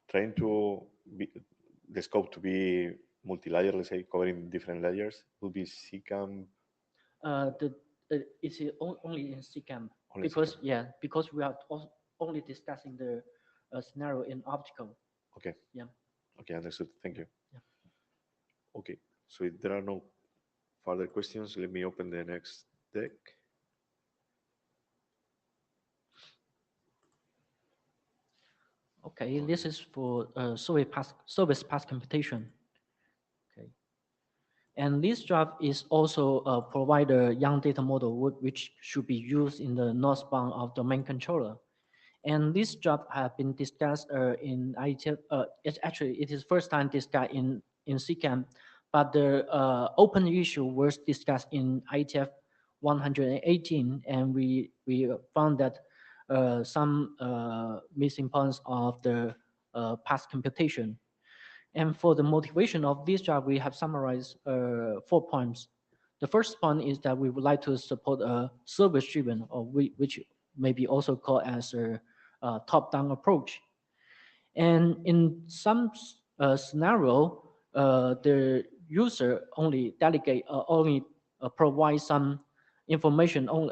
Trying to be the scope to be multi-layer, let's say, covering different layers, would be CCAMP. It's only in CCAMP because because we are only discussing the scenario in optical. Okay. Yeah. Okay, understood. Thank you. Yeah. Okay, so if there are no further questions, let me open the next deck. Okay, this is for service path computation. Okay, and this draft is also provide a young data model which should be used in the northbound of domain controller. And this draft has been discussed in IETF. It is first time discussed in CCAMP, but the open issue was discussed in IETF 118, and we found that some missing points of the past computation. And for the motivation of this draft, we have summarized 4 points. The first point is that we would like to support a service-driven, or which may be also called as a top-down approach. And in some scenario, the user only delegate, only provide some information on,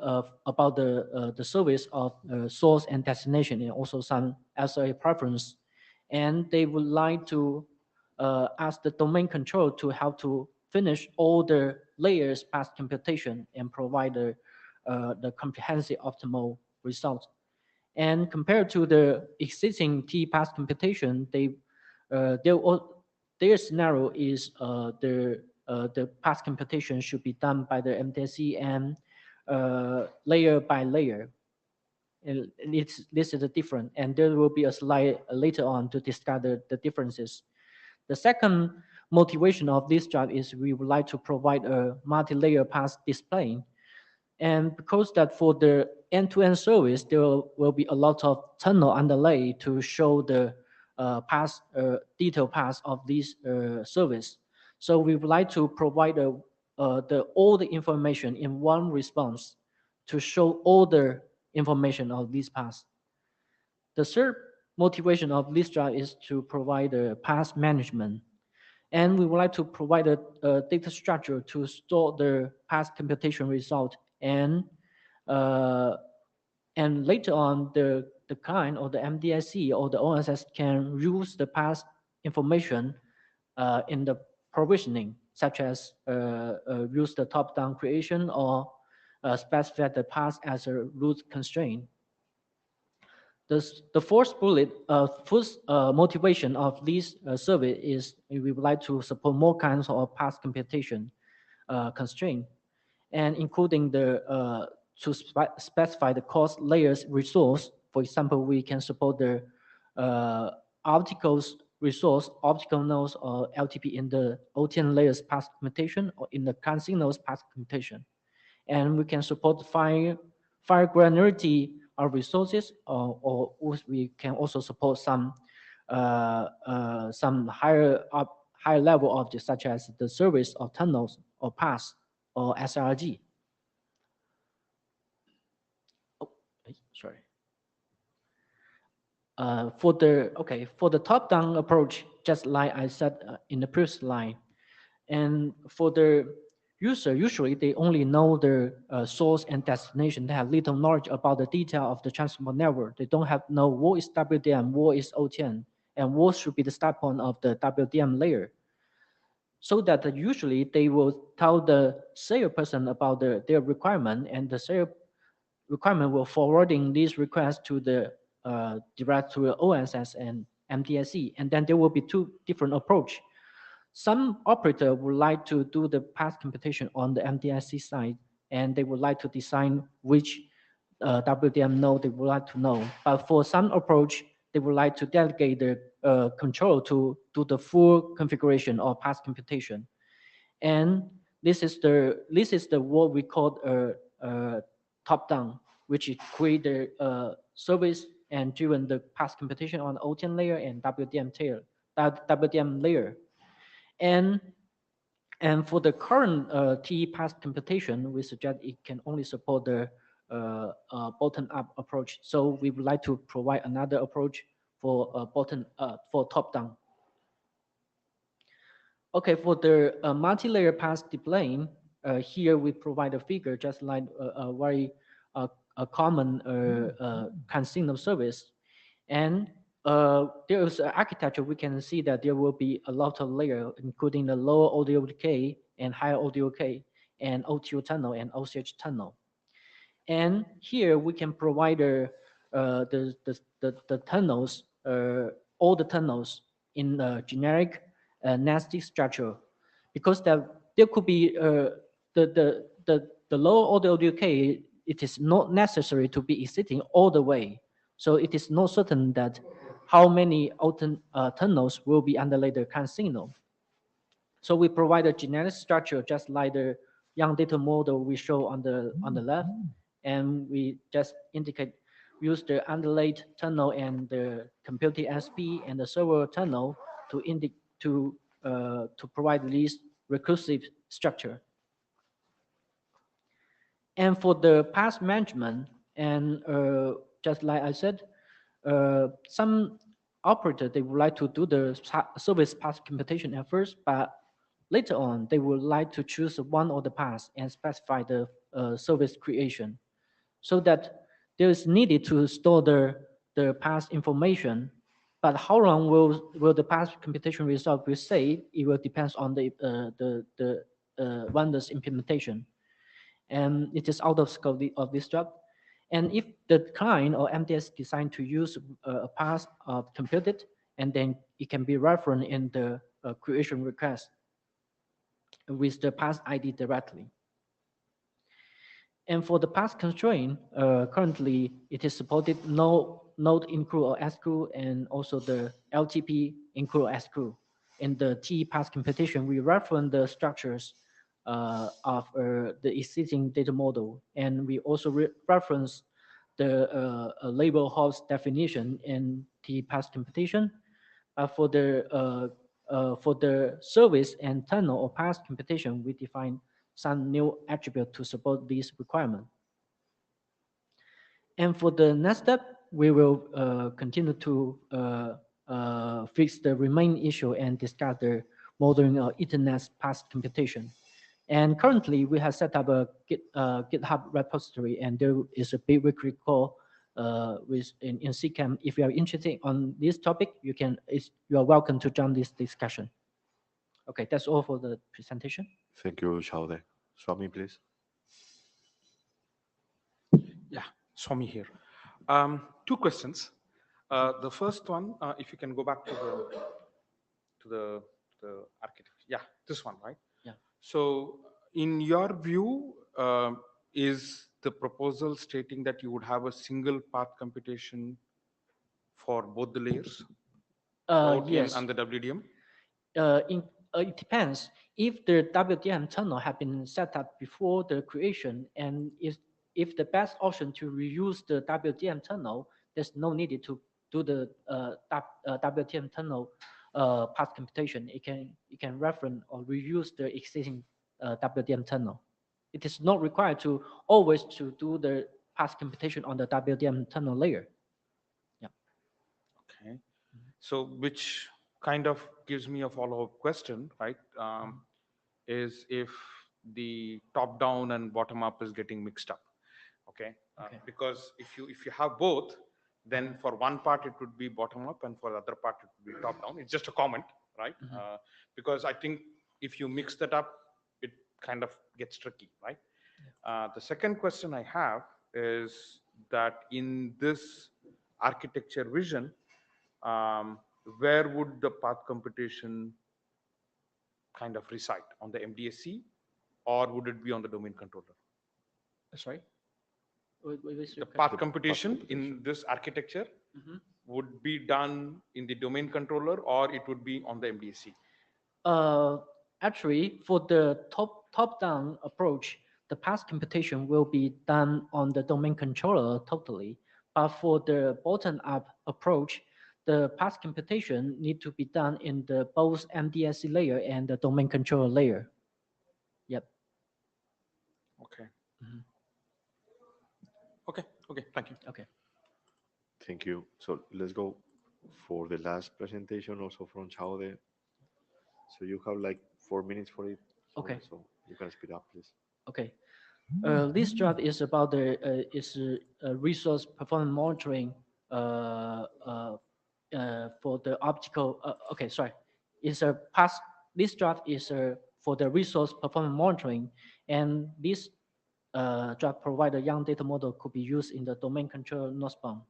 about the service of source and destination, and also some SLA preference. And they would like to ask the domain control to help to finish all the layers past computation and provide the comprehensive optimal result. And compared to the existing T-path computation, their scenario is the path computation should be done by the MTSC and layer by layer. And this is a different, and there will be a slide later on to discuss the differences. The second motivation of this job is we would like to provide a multi-layer path display. And because that for the end-to-end service, there will be a lot of tunnel underlay to show the detailed path of this service. So we would like to provide all the information in one response to show all the information of this path. The third motivation of this job is to provide a path management. And we would like to provide a data structure to store the path computation result, and later on the client or the MDSC or the OSS can use the path information in the provisioning, such as use the top-down creation or specify the path as a root constraint. The fourth bullet, first motivation of this survey is we would like to support more kinds of path computation constraint, and including the to specify the cost layers resource. For example, we can support the optical resource, optical nodes or LTP in the OTN layers path computation or in the CAN signals path computation. And we can support fine granularity our resources, or we can also support some higher level objects such as the service or tunnels or paths or SRG. Oh, sorry. For the top-down approach, just like I said in the previous slide, and for the user, usually they only know the source and destination. They have little knowledge about the detail of the transport network. They don't know what is WDM, what is OTN, and what should be the start point of the WDM layer. So that usually they will tell the salesperson about their requirement, and the sales requirement will forwarding these requests to the direct to the OSS and MTSC, and then there will be two different approach. Some operator would like to do the path computation on the MTSC side, and they would like to design which WDM node they would like to know. But for some approach, they would like to delegate the control to do the full configuration or path computation. And this is the what we call top-down, which is create the service and driven the path computation on OTN layer and WDM layer. And for the current TE path computation, we suggest it can only support the bottom-up approach. So we would like to provide another approach for for top-down. Okay, for the multi-layer path deploying, here we provide a figure just like a very common CAN signal service. And there is an architecture. We can see that there will be a lot of layers, including the lower audio decay and higher audio decay, and OTO tunnel and OCH tunnel. And here we can provide the tunnels, all the tunnels in a generic nested structure, because there could be the lower audio decay. It is not necessary to be exiting all the way. So it is not certain that how many tunnels will be underlay the CAN signal. So we provide a generic structure just like the young data model we show on the left, and we just use the underlaid tunnel and the computing SP and the server tunnel to provide this recursive structure. And for the path management, and just like I said, some operator, they would like to do the service path computation at first, but later on, they would like to choose one of the paths and specify the service creation, so that there is needed to store the path information. But how long will the path computation result be saved? It will depend on the vendor's implementation, and it is out of scope of this job. And if the client or MTS decide to use a path computed, and then it can be referenced in the creation request with the path ID directly. And for the path constraint, currently it is supported node include or exclude, and also the LTP include or exclude. In the TE path computation, we reference the structures of the existing data model, and we also reference the label host definition in TE path computation. For the service and tunnel or path computation, we define some new attribute to support this requirement. And for the next step, we will continue to fix the remaining issue and discuss the modeling of Ethernet path computation. And currently, we have set up a GitHub repository, and there is a biweekly call in CCAMP. If you are interested on this topic, you are welcome to join this discussion. Okay, that's all for the presentation. Thank you, Xiaode. Swami, please. Yeah, Swami here. Two questions. The first one, if you can go back to the architecture. Yeah, this one, right? Yeah. So in your view, is the proposal stating that you would have a single path computation for both the layers? Yes. And the WDM? It depends. If the WDM tunnel have been set up before the creation, and if if the best option to reuse the WDM tunnel, there's no need to do the WDM tunnel path computation. It can reference or reuse the existing WDM tunnel. It is not required to always to do the path computation on the WDM tunnel layer. Yeah. Okay. So which kind of gives me a follow-up question, right? Is if the top-down and bottom-up is getting mixed up, okay? Because if you have both, then for one part it would be bottom-up, and for the other part it would be top-down. It's just a comment, right? Because I think if you mix that up, it kind of gets tricky, right? The second question I have is that in this architecture vision, where would the path computation kind of reside, on the MDSC, or would it be on the domain controller? Sorry? The path computation in this architecture would be done in the domain controller, or it would be on the MDSC? Actually, for the top-down approach, the path computation will be done on the domain controller totally. But for the bottom-up approach, the path computation need to be done in the both MDSC layer and the domain controller layer. Yep. Okay. Okay, thank you. Okay. Thank you. So let's go for the last presentation also from Chaude. So you have like 4 minutes for it. Okay. So you can speed up, please. Okay. This draft is about the resource performance monitoring for the optical. Okay, sorry. It's a past. This draft is for the resource performance monitoring, and this draft provide a young data model could be used in the domain control northbound.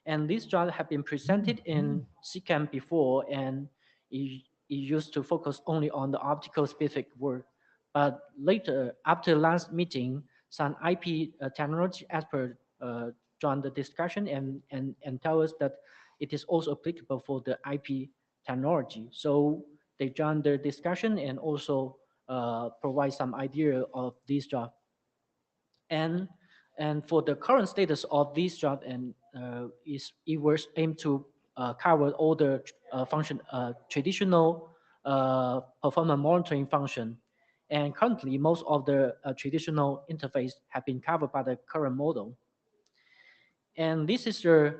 And this draft have been presented in CCAMP before, and it used to focus only on the optical specific work. But later, after last meeting, some IP technology expert joined the discussion and tell us that it is also applicable for the IP technology. So they joined the discussion and also provide some idea of this draft. And for the current status of this draft, and it was aimed to cover all the traditional performance monitoring function. And currently, most of the traditional interface have been covered by the current model. And this is the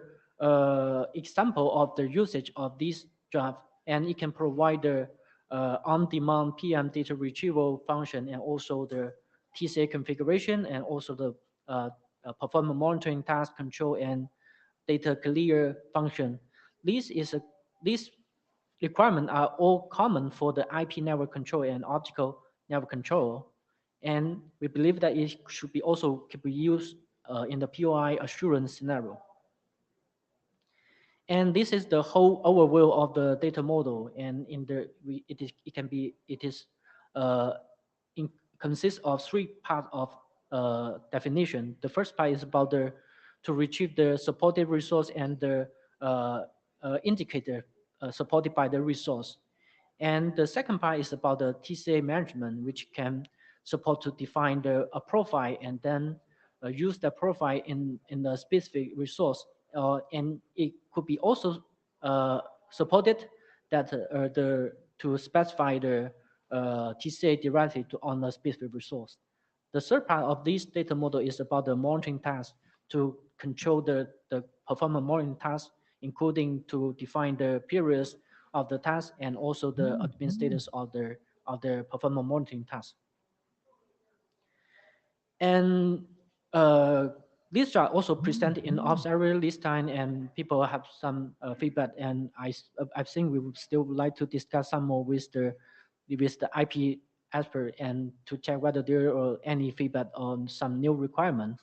example of the usage of this draft, and it can provide the on-demand PM data retrieval function, and also the TCA configuration, and also the performance monitoring, task control, and data clear function. These requirements are all common for the IP network control and optical network control, and we believe that it should be also be used in the POI assurance scenario. And this is the whole overview of the data model, and consists of 3 parts of definition. The first part is about to retrieve the supported resource and the indicator supported by the resource. And the second part is about the TCA management, which can support to define a profile and then use the profile in a specific resource. And it could be also supported that to specify the TCA directly on a specific resource. The third part of this data model is about the monitoring task to control the performance monitoring task, including to define the periods of the task and also the admin status of the performance monitoring task. And these are also presented in observatory this time, and people have some feedback. And I think we would still like to discuss some more with the IP expert and to check whether there are any feedback on some new requirement.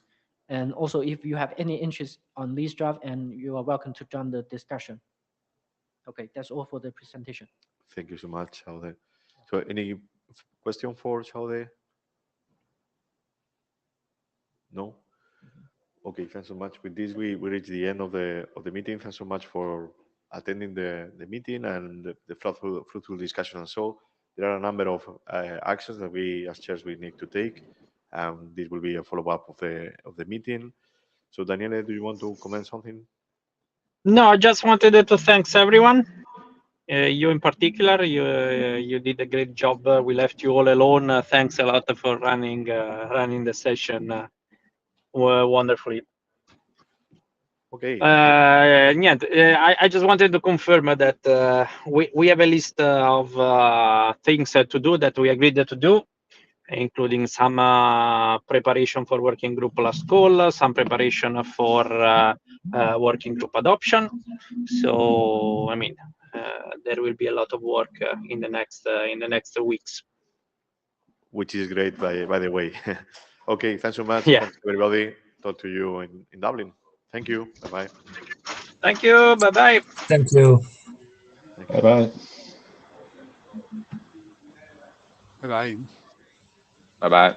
And also, if you have any interest on this draft, and you are welcome to join the discussion. Okay, that's all for the presentation. Thank you so much, Chaude. So any question for Chaude? No? Okay, thanks so much. With this, we reach the end of the meeting. Thanks so much for attending the meeting and the fruitful discussion. And so there are a number of actions that we as chairs we need to take. This will be a follow-up of the meeting. So Daniele, do you want to comment something? No, I just wanted to thank everyone. You in particular, you did a great job. We left you all alone. Thanks a lot for running the session wonderfully. Okay. I just wanted to confirm that we have a list of things to do that we agreed to do, including some preparation for working group last call, some preparation for working group adoption. So, I mean, there will be a lot of work in the next weeks. Which is great, by the way. Okay, thanks so much. Yeah. Thanks everybody. Talk to you in Dublin. Thank you. Bye-bye. Thank you. Bye-bye. Thank you. Bye-bye. Bye-bye. Bye-bye.